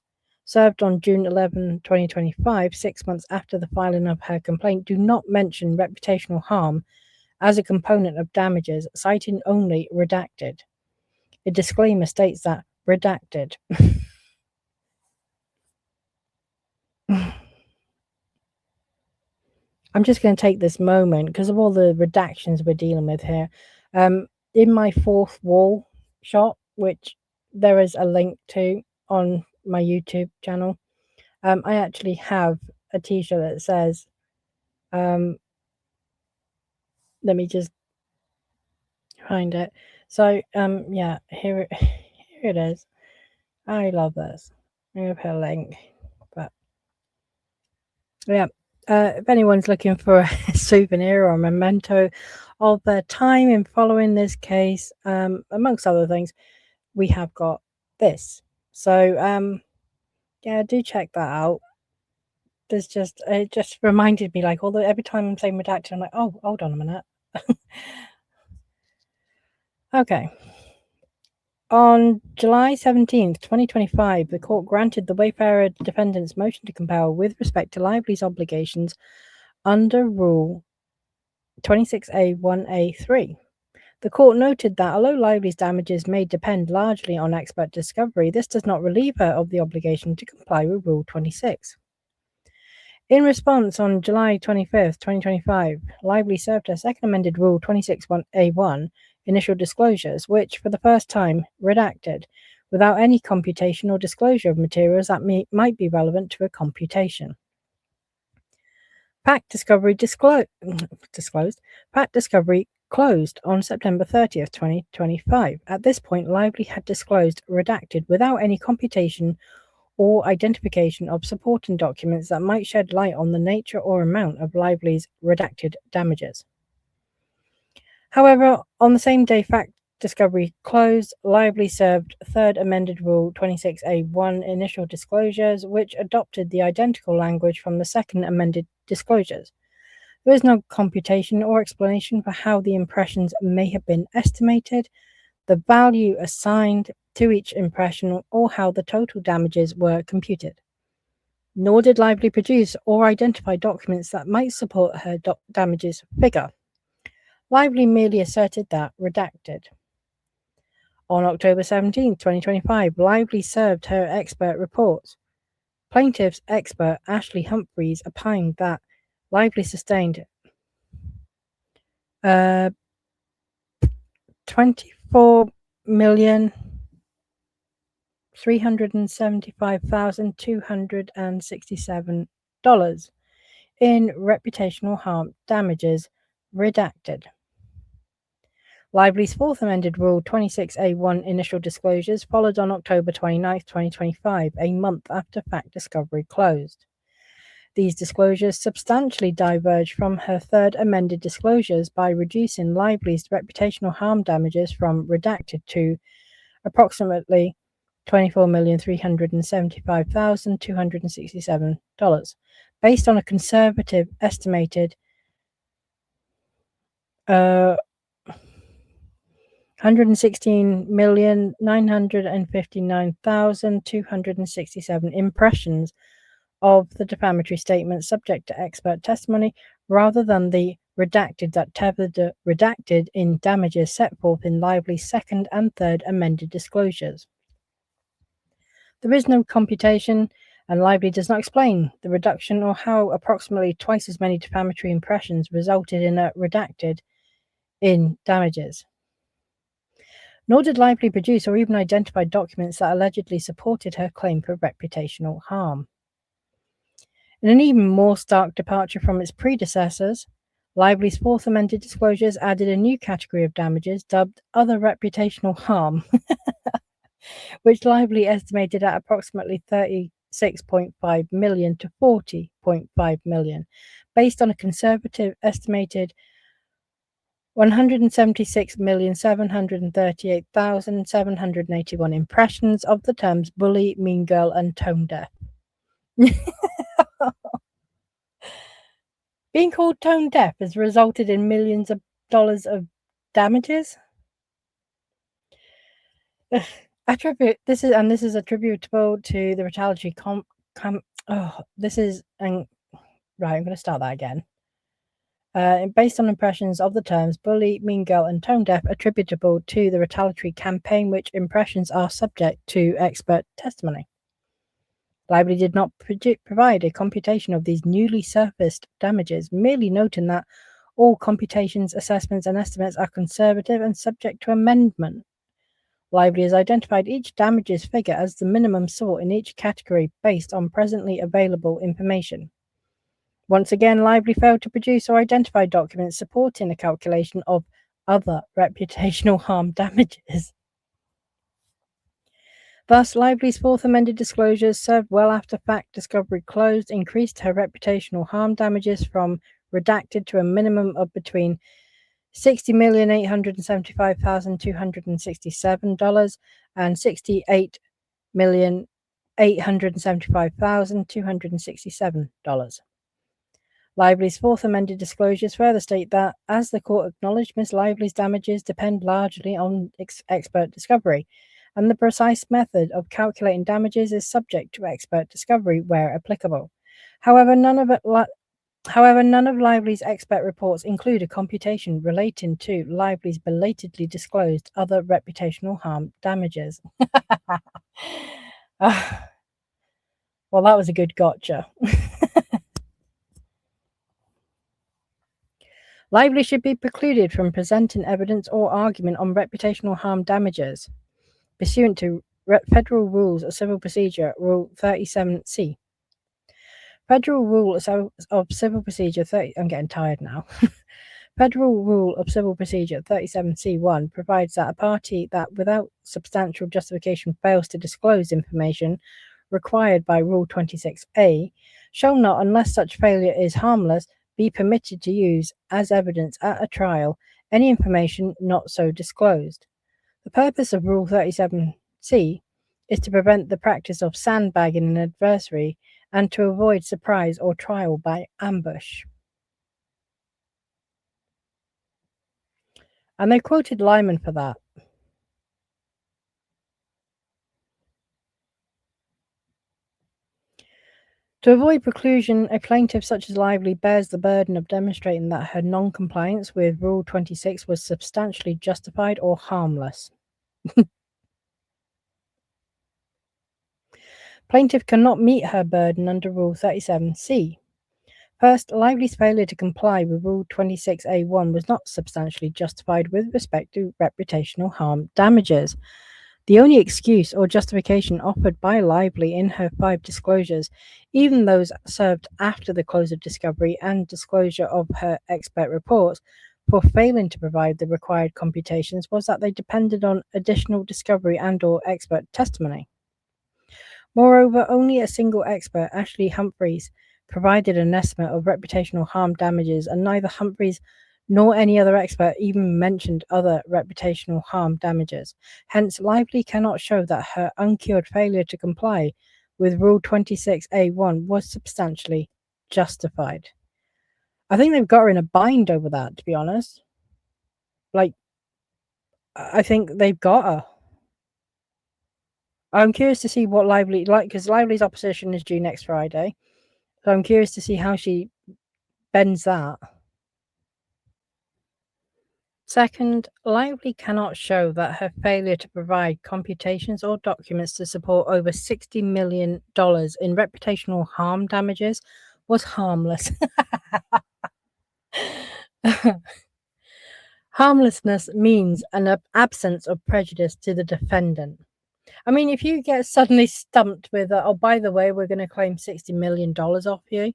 served on June 11, 2025, 6 months after the filing of her complaint, do not mention reputational harm as a component of damages, citing only redacted. A disclaimer states that redacted. I'm just going to take this moment because of all the redactions we're dealing with here. In my fourth wall shot, which there is a link to on my YouTube channel, I actually have a t-shirt that says, let me just find it. So, yeah, here it is. I love this. I'm going to put a link, but yeah. If anyone's looking for a souvenir or a memento of their time in following this case, amongst other things, we have got this. So, yeah, do check that out. It just reminded me, like, although every time I'm saying redacted, I'm like, oh, hold on a minute. Okay. On July 17th, 2025, the court granted the Wayfarer defendant's motion to compel with respect to Lively's obligations under Rule 26A1A3. The court noted that although Lively's damages may depend largely on expert discovery, this does not relieve her of the obligation to comply with Rule 26. In response, on July 25th, 2025, Lively served her second amended Rule 26A1 initial disclosures, which, for the first time, redacted, without any computation or disclosure of materials that might be relevant to a computation. Fact discovery disclosed. Fact discovery closed on September 30th, 2025. At this point, Lively had disclosed redacted without any computation or identification of supporting documents that might shed light on the nature or amount of Lively's redacted damages. However, on the same day fact discovery closed, Lively served third amended Rule 26A1 initial disclosures, which adopted the identical language from the second amended disclosures. There is no computation or explanation for how the impressions may have been estimated, the value assigned to each impression, or how the total damages were computed. Nor did Lively produce or identify documents that might support her damages figure. Lively merely asserted that redacted. On October 17, 2025, Lively served her expert reports. Plaintiff's expert Ashley Humphreys opined that Lively sustained 24,375,267 in reputational harm damages redacted. Lively's fourth amended Rule 26A1 initial disclosures followed on October 29, 2025, a month after fact discovery closed. These disclosures substantially diverge from her third amended disclosures by reducing Lively's reputational harm damages from redacted to approximately $24,375,267, based on a conservative estimated $116,959,267 impressions of the defamatory statement subject to expert testimony, rather than the redacted that tethered the redacted in damages set forth in Lively's second and third amended disclosures. There is no computation, and Lively does not explain the reduction or how approximately twice as many defamatory impressions resulted in a redacted in damages. Nor did Lively produce or even identify documents that allegedly supported her claim for reputational harm. In an even more stark departure from its predecessors, Lively's fourth amended disclosures added a new category of damages dubbed other reputational harm, which Lively estimated at approximately $36.5 million to $40.5 million, based on a conservative estimated 176,738,781 impressions of the terms bully, mean girl, and tone deaf. Being called tone deaf has resulted in millions of dollars of damages. This is attributable to the retaliatory right, I'm going to start that again. Based on impressions of the terms bully, mean girl, and tone deaf, attributable to the retaliatory campaign, which impressions are subject to expert testimony. Lively did not provide a computation of these newly surfaced damages, merely noting that all computations, assessments, and estimates are conservative and subject to amendment. Lively has identified each damages figure as the minimum sought in each category based on presently available information. Once again, Lively failed to produce or identify documents supporting a calculation of other reputational harm damages. Thus, Lively's fourth amended disclosures, served well after fact discovery closed, increased her reputational harm damages from redacted to a minimum of between $60,875,267 and $68,875,267. Lively's fourth amended disclosures further state that, as the court acknowledged, Ms. Lively's damages depend largely on expert discovery, and the precise method of calculating damages is subject to expert discovery where applicable. However, none of Lively's expert reports include a computation relating to Lively's belatedly disclosed other reputational harm damages. Well, that was a good gotcha. Lively should be precluded from presenting evidence or argument on reputational harm damages, pursuant to Federal Rules of Civil Procedure, Rule 37C. Federal Rule of Civil Procedure 30. I'm getting tired now. Federal Rule of Civil Procedure 37C1 provides that a party that, without substantial justification, fails to disclose information required by Rule 26A shall not, unless such failure is harmless, be permitted to use as evidence at a trial any information not so disclosed. The purpose of Rule 37C is to prevent the practice of sandbagging an adversary and to avoid surprise or trial by ambush. And they quoted Limine for that. To avoid preclusion, a plaintiff such as Lively bears the burden of demonstrating that her non-compliance with Rule 26 was substantially justified or harmless. Plaintiff cannot meet her burden under Rule 37C. First, Lively's failure to comply with Rule 26A1 was not substantially justified with respect to reputational harm damages. The only excuse or justification offered by Lively in her 5 disclosures, even those served after the close of discovery and disclosure of her expert reports, for failing to provide the required computations was that they depended on additional discovery and/or expert testimony. Moreover, only a single expert, Ashley Humphreys, provided an estimate of reputational harm damages, and neither Humphreys nor any other expert even mentioned other reputational harm damages. Hence, Lively cannot show that her uncured failure to comply with Rule 26A1 was substantially justified. I think they've got her in a bind over that, to be honest. I think they've got her. I'm curious to see what Lively, because Lively's opposition is due next Friday. So I'm curious to see how she bends that. Second, Lively cannot show that her failure to provide computations or documents to support over $60 million in reputational harm damages was harmless. Harmlessness means an absence of prejudice to the defendant. I mean, if you get suddenly stumped with, oh, by the way, we're going to claim $60 million off you,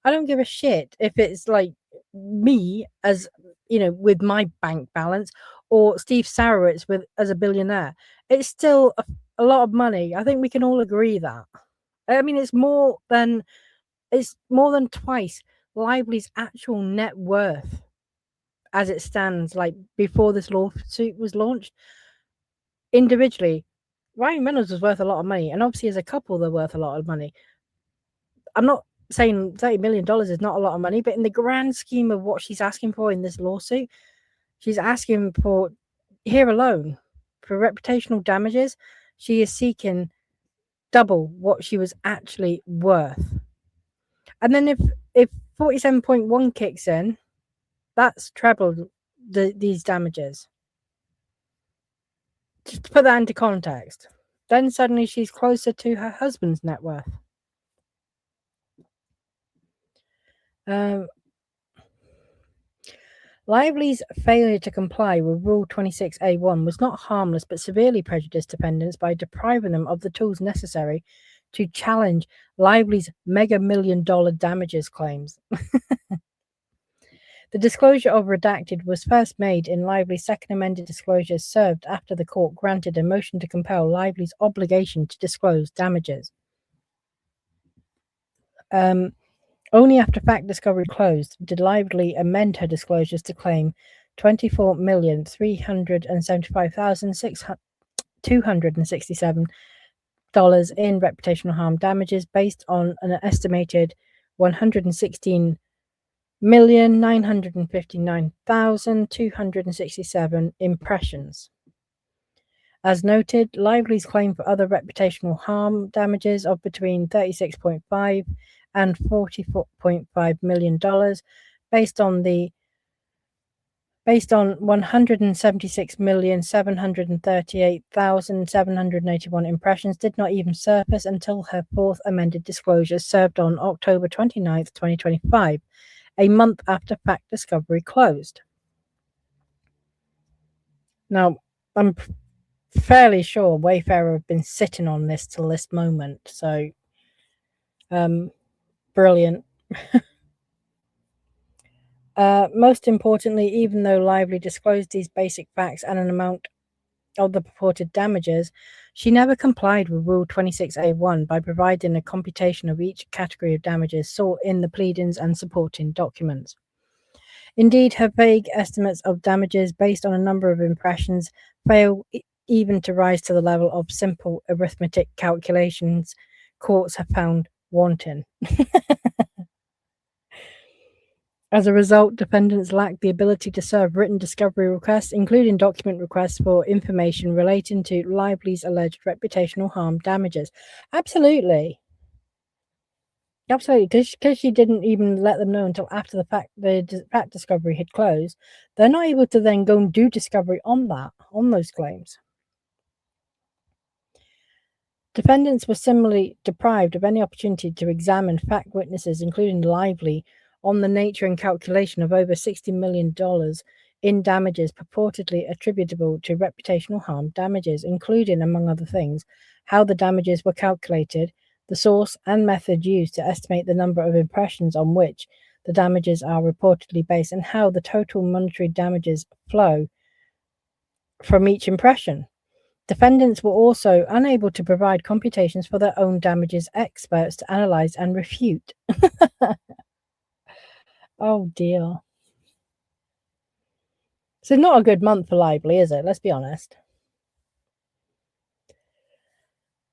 I don't give a shit if it's like me as, with my bank balance, or Steve Sarowitz as a billionaire. It's still a lot of money. I think we can all agree that. I mean, it's more than twice Lively's actual net worth as it stands, like before this lawsuit was launched. Individually, Ryan Reynolds was worth a lot of money, and obviously as a couple they're worth a lot of money. I'm not saying $30 million is not a lot of money, but in the grand scheme of what she's asking for in this lawsuit, she's asking for, here alone, for reputational damages, she is seeking double what she was actually worth. And then if 47.1 kicks in, that's trebled these damages. Just to put that into context, then suddenly she's closer to her husband's net worth. Lively's failure to comply with Rule 26A1 was not harmless but severely prejudiced defendants by depriving them of the tools necessary to challenge Lively's mega-million-dollar damages claims. The disclosure of redacted was first made in Lively's second amended disclosure served after the court granted a motion to compel Lively's obligation to disclose damages. Only after fact discovery closed did Lively amend her disclosures to claim $24,375,267 in reputational harm damages based on an estimated 116,959,267 impressions. As noted, Lively's claim for other reputational harm damages of between $36.5 and $44.5 million based on 176,738,781 impressions did not even surface until her fourth amended disclosure served on October 29th, 2025, a month after fact discovery closed. Now, I'm fairly sure Wayfarer have been sitting on this till this moment, so brilliant. Most importantly, even though Lively disclosed these basic facts and an amount of the purported damages, she never complied with Rule 26A1 by providing a computation of each category of damages sought in the pleadings and supporting documents. Indeed, her vague estimates of damages based on a number of impressions fail even to rise to the level of simple arithmetic calculations courts have found wanting. As a result, defendants lack the ability to serve written discovery requests, including document requests for information relating to Lively's alleged reputational harm damages. Absolutely, because she didn't even let them know until after the fact discovery had closed. They're not able to then go and do discovery on those claims. Defendants were similarly deprived of any opportunity to examine fact witnesses, including Lively, on the nature and calculation of over $60 million in damages purportedly attributable to reputational harm damages, including, among other things, how the damages were calculated, the source and method used to estimate the number of impressions on which the damages are reportedly based, and how the total monetary damages flow from each impression. Defendants were also unable to provide computations for their own damages experts to analyze and refute. Oh dear. So not a good month for Lively, is it? Let's be honest.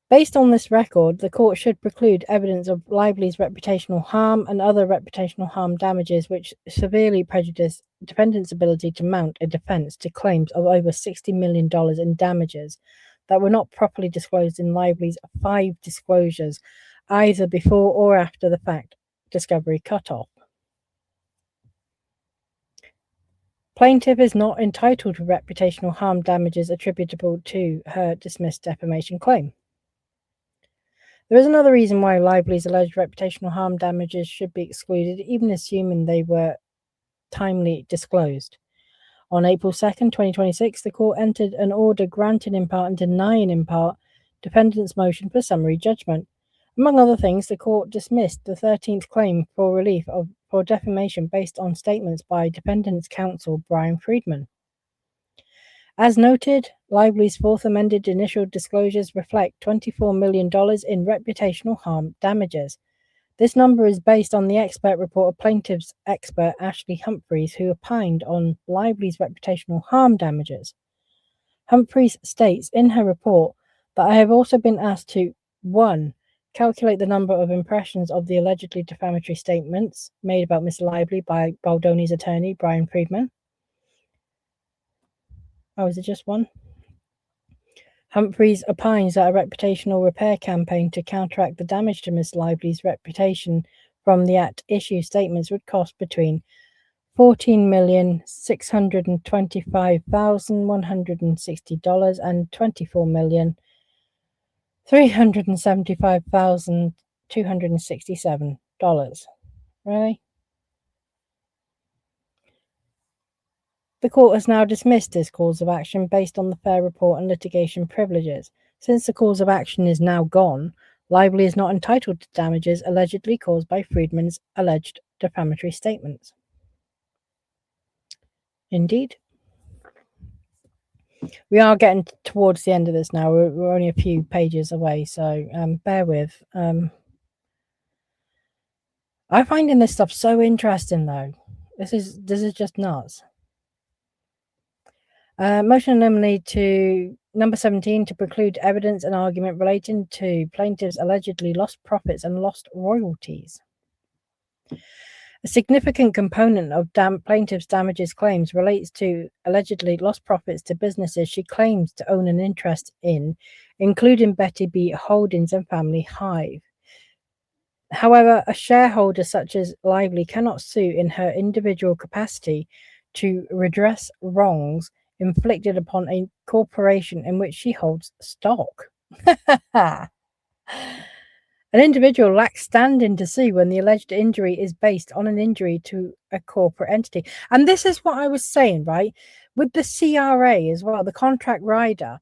Based on this record, the court should preclude evidence of Lively's reputational harm and other reputational harm damages which severely prejudice defendants' ability to mount a defense to claims of over $60 million in damages that were not properly disclosed in Lively's 5 disclosures, either before or after the fact discovery cutoff. Plaintiff is not entitled to reputational harm damages attributable to her dismissed defamation claim. There is another reason why Lively's alleged reputational harm damages should be excluded, even assuming they were timely disclosed. On April 2nd, 2026, the court entered an order granting in part and denying in part defendant's motion for summary judgment. Among other things, the court dismissed the 13th claim for relief for defamation based on statements by defendant's counsel Bryan Freedman. As noted, Lively's fourth amended initial disclosures reflect $24 million in reputational harm damages. This number is based on the expert report of plaintiff's expert Ashley Humphreys, who opined on Lively's reputational harm damages. Humphreys states in her report that I have also been asked to 1. Calculate the number of impressions of the allegedly defamatory statements made about Miss Lively by Baldoni's attorney, Bryan Freedman. Oh, is it just 1? Humphreys opines that a reputational repair campaign to counteract the damage to Miss Lively's reputation from the at-issue statements would cost between $14,625,160 and $24,375,267. Really? The court has now dismissed this cause of action based on the fair report and litigation privileges. Since the cause of action is now gone, Lively is not entitled to damages allegedly caused by Freedman's alleged defamatory statements. Indeed. We are getting towards the end of this now. We're only a few pages away, so bear with. I'm finding this stuff so interesting, though. This is just nuts. Motion eliminated to number 17 to preclude evidence and argument relating to plaintiffs' allegedly lost profits and lost royalties. A significant component of plaintiff's damages claims relates to allegedly lost profits to businesses she claims to own an interest in, including Betty B. Holdings and Family Hive. However, a shareholder such as Lively cannot sue in her individual capacity to redress wrongs inflicted upon a corporation in which she holds stock. An individual lacks standing to sue when the alleged injury is based on an injury to a corporate entity. And this is what I was saying, right? With the CRA as well, the contract rider,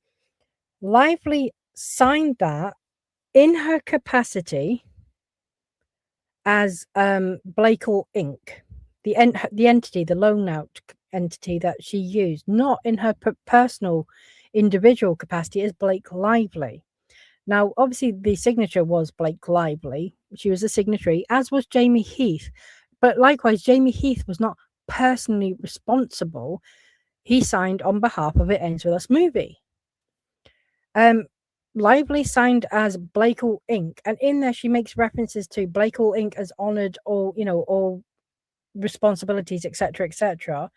Lively signed that in her capacity as Blakell Inc., the entity, the loan out entity that she used, not in her personal individual capacity as Blake Lively. Now, obviously, the signature was Blake Lively. She was a signatory, as was Jamie Heath. But likewise, Jamie Heath was not personally responsible. He signed on behalf of It Ends With Us movie. Lively signed as Blakell Inc., and in there she makes references to Blakell Inc. as honoured all responsibilities, etc., etc.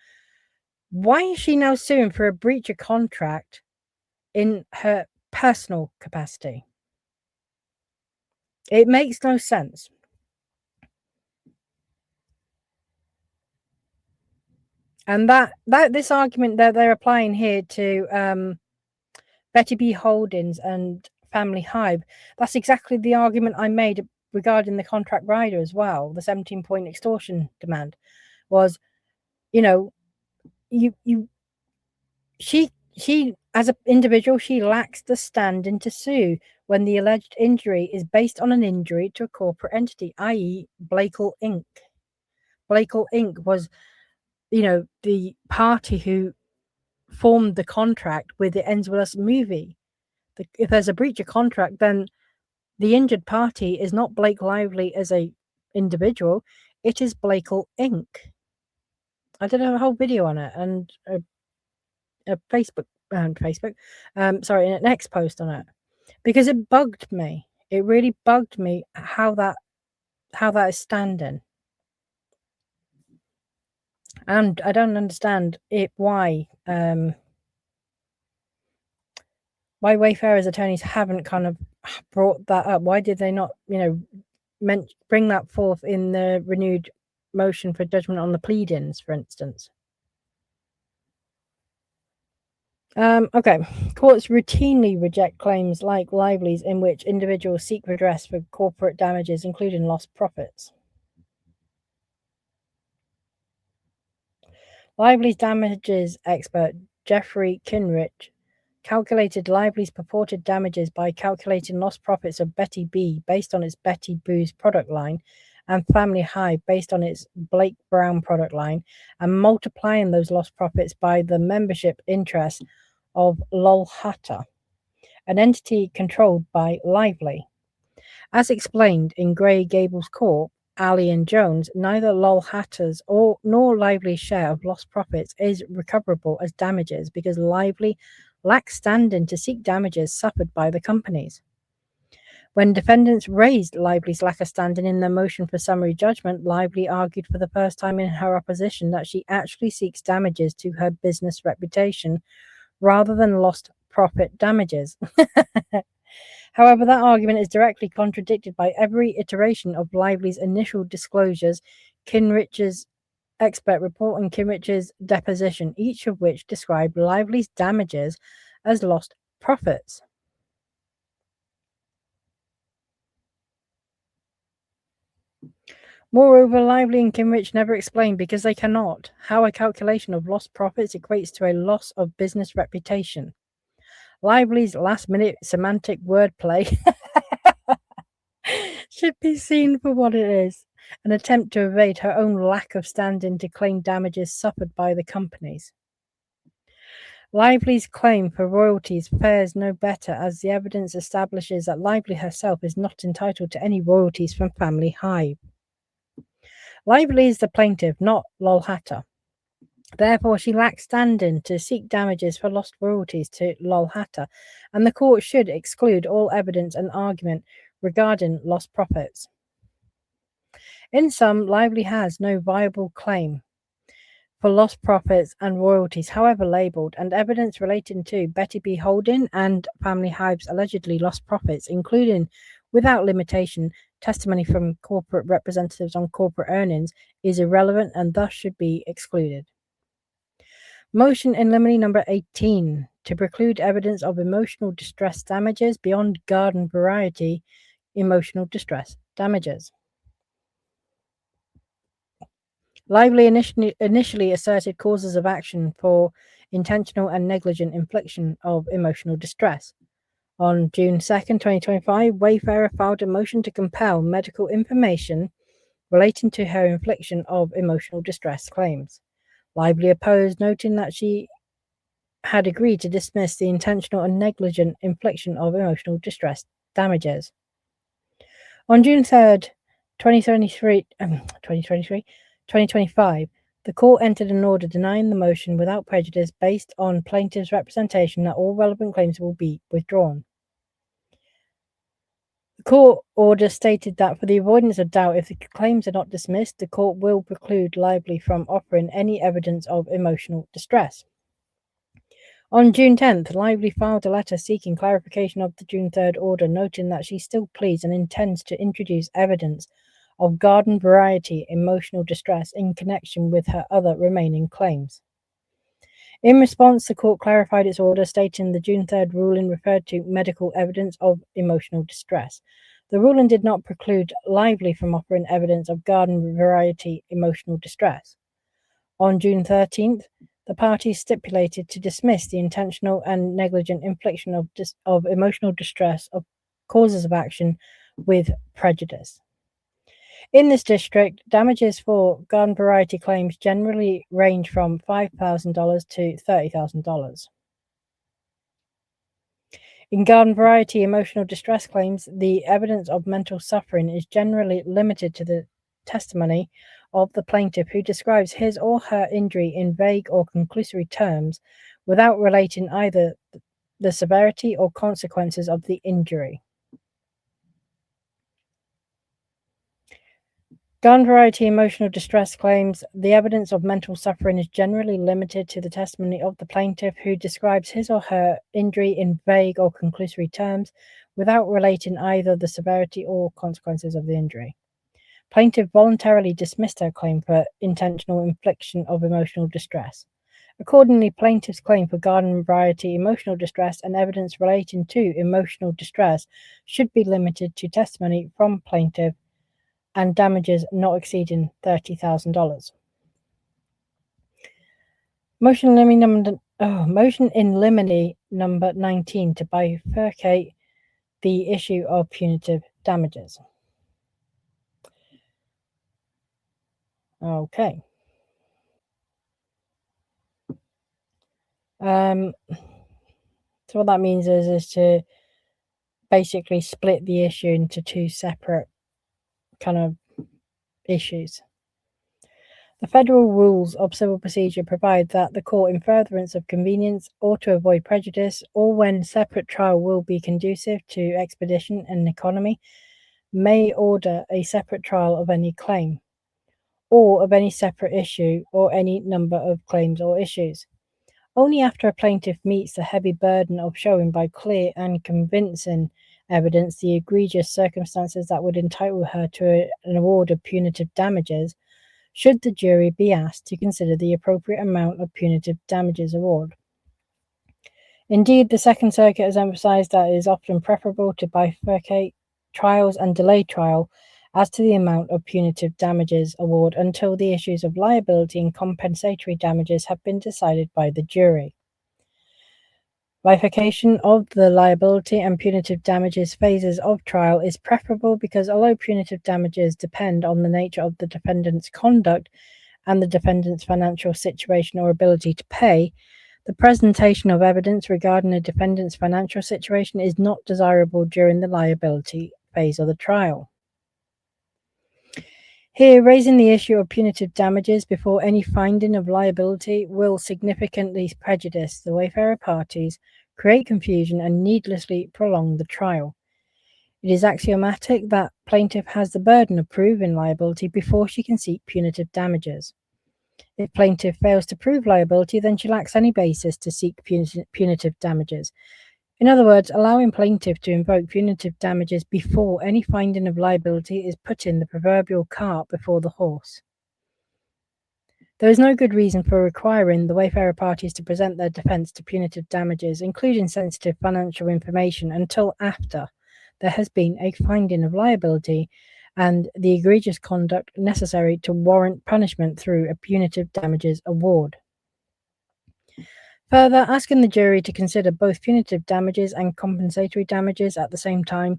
Why is she now suing for a breach of contract in her personal capacity? It makes no sense. And that this argument that they're applying here to Betty B. Holdings and Family Hive, that's exactly the argument I made regarding the contract rider as well. The 17-point extortion demand was, she as an individual, she lacks the standing to sue when the alleged injury is based on an injury to a corporate entity, i.e. Blakell Inc. Blakell Inc. was, the party who formed the contract with It Ends With Us movie. If there's a breach of contract, then the injured party is not Blake Lively as a individual, it is Blakell Inc. I did a whole video on it and a Facebook, an X post on it, because it bugged me. It really bugged me how that is standing. And I don't understand why Wayfarer's attorneys haven't kind of brought that up. Why did they not, bring that forth in the renewed motion for judgment on the pleadings, for instance? Okay. Courts routinely reject claims like Lively's in which individuals seek redress for corporate damages, including lost profits. Lively's damages expert Jeffrey Kinrich calculated Lively's purported damages by calculating lost profits of Betty B based on its Betty Boo's product line and Family Hive based on its Blake Brown product line, and multiplying those lost profits by the membership interest of Lol Hatter, an entity controlled by Lively. As explained in Grey Gables Court, Alley and Jones, neither Lol Hatter's nor Lively's share of lost profits is recoverable as damages because Lively lacks standing to seek damages suffered by the companies. When defendants raised Lively's lack of standing in their motion for summary judgment, Lively argued for the first time in her opposition that she actually seeks damages to her business reputation rather than lost profit damages. However, that argument is directly contradicted by every iteration of Lively's initial disclosures, Kinrich's expert report, and Kinrich's deposition, each of which described Lively's damages as lost profits. Moreover, Lively and Kinrich never explained, because they cannot, how a calculation of lost profits equates to a loss of business reputation. Lively's last-minute semantic wordplay should be seen for what it is, an attempt to evade her own lack of standing to claim damages suffered by the companies. Lively's claim for royalties fares no better, as the evidence establishes that Lively herself is not entitled to any royalties from Family Hive. Lively is the plaintiff, not Lol Hatter. Therefore, she lacks standing to seek damages for lost royalties to Lol Hatter, and the court should exclude all evidence and argument regarding lost profits. In sum, Lively has no viable claim for lost profits and royalties, however labelled, and evidence relating to Betty B. Holding and Family Hive's allegedly lost profits, including, without limitation, testimony from corporate representatives on corporate earnings, is irrelevant and thus should be excluded. Motion in limine number 18 to preclude evidence of emotional distress damages beyond garden variety emotional distress damages. Lively initially asserted causes of action for intentional and negligent infliction of emotional distress. On June 2nd, 2025, Wayfarer filed a motion to compel medical information relating to her infliction of emotional distress claims. Lively opposed, noting that she had agreed to dismiss the intentional and negligent infliction of emotional distress damages. On June 3rd, 2025, the court entered an order denying the motion without prejudice based on plaintiff's representation that all relevant claims will be withdrawn. The court order stated that for the avoidance of doubt, if the claims are not dismissed, the court will preclude Lively from offering any evidence of emotional distress. On June 10th, Lively filed a letter seeking clarification of the June 3rd order, noting that she still pleads and intends to introduce evidence of garden variety emotional distress in connection with her other remaining claims. In response, the court clarified its order, stating the June 3rd ruling referred to medical evidence of emotional distress. The ruling did not preclude Lively from offering evidence of garden variety emotional distress. On June 13th, the parties stipulated to dismiss the intentional and negligent infliction of emotional distress of causes of action with prejudice. In this district, damages for garden variety claims generally range from $5,000 to $30,000. In garden variety emotional distress claims, the evidence of mental suffering is generally limited to the testimony of the plaintiff, who describes his or her injury in vague or conclusory terms without relating either the severity or consequences of the injury. Garden variety emotional distress claims, the evidence of mental suffering is generally limited to the testimony of the plaintiff, who describes his or her injury in vague or conclusory terms without relating either the severity or consequences of the injury. Plaintiff voluntarily dismissed her claim for intentional infliction of emotional distress. Accordingly, plaintiff's claim for garden variety emotional distress and evidence relating to emotional distress should be limited to testimony from plaintiff and damages not exceeding $30,000. Motion in limine number 19 to bifurcate the issue of punitive damages. Okay. So what that means is to basically split the issue into two separate kind of issues. The federal rules of civil procedure provide that the court, in furtherance of convenience or to avoid prejudice, or when separate trial will be conducive to expedition and economy, may order a separate trial of any claim, or of any separate issue, or any number of claims or issues. Only after a plaintiff meets the heavy burden of showing by clear and convincing evidence the egregious circumstances that would entitle her to an award of punitive damages should the jury be asked to consider the appropriate amount of punitive damages award. Indeed, the Second Circuit has emphasized that it is often preferable to bifurcate trials and delay trial as to the amount of punitive damages award until the issues of liability and compensatory damages have been decided by the jury. Bifurcation of the liability and punitive damages phases of trial is preferable because although punitive damages depend on the nature of the defendant's conduct and the defendant's financial situation or ability to pay, the presentation of evidence regarding a defendant's financial situation is not desirable during the liability phase of the trial. Here, raising the issue of punitive damages before any finding of liability will significantly prejudice the Wayfarer parties, create confusion, and needlessly prolong the trial. It is axiomatic that plaintiff has the burden of proving liability before she can seek punitive damages. If plaintiff fails to prove liability, then she lacks any basis to seek punitive damages. In other words, allowing plaintiff to invoke punitive damages before any finding of liability is putting the proverbial cart before the horse. There is no good reason for requiring the Wayfarer parties to present their defense to punitive damages, including sensitive financial information, until after there has been a finding of liability and the egregious conduct necessary to warrant punishment through a punitive damages award. Further, asking the jury to consider both punitive damages and compensatory damages at the same time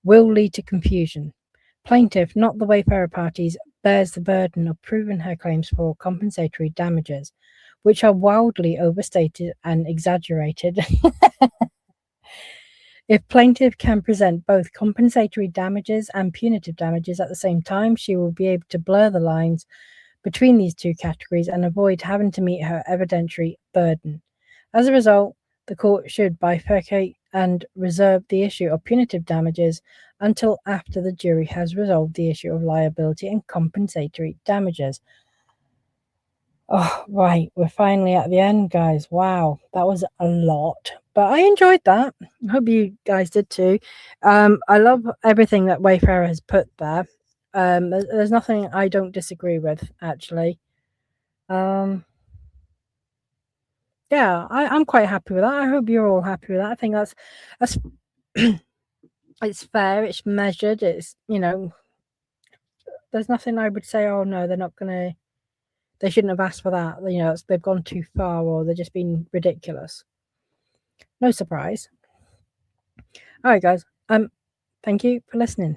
will lead to confusion. Plaintiff, not the Wayfarer parties, bears the burden of proving her claims for compensatory damages, which are wildly overstated and exaggerated. If plaintiff can present both compensatory damages and punitive damages at the same time, she will be able to blur the lines between these two categories and avoid having to meet her evidentiary burden. As a result, the court should bifurcate and reserve the issue of punitive damages until after the jury has resolved the issue of liability and compensatory damages. Oh, right, we're finally at the end, guys. Wow, that was a lot, but I enjoyed that. I hope you guys did too. I love everything that Wayfarer has put there. There's nothing I don't disagree with, actually. Yeah, I'm quite happy with that. I hope you're all happy with that. I think that's it's fair, it's measured, it's, there's nothing I would say, oh no, they shouldn't have asked for that. They've gone too far or they're just being ridiculous. No surprise. All right, guys. Thank you for listening.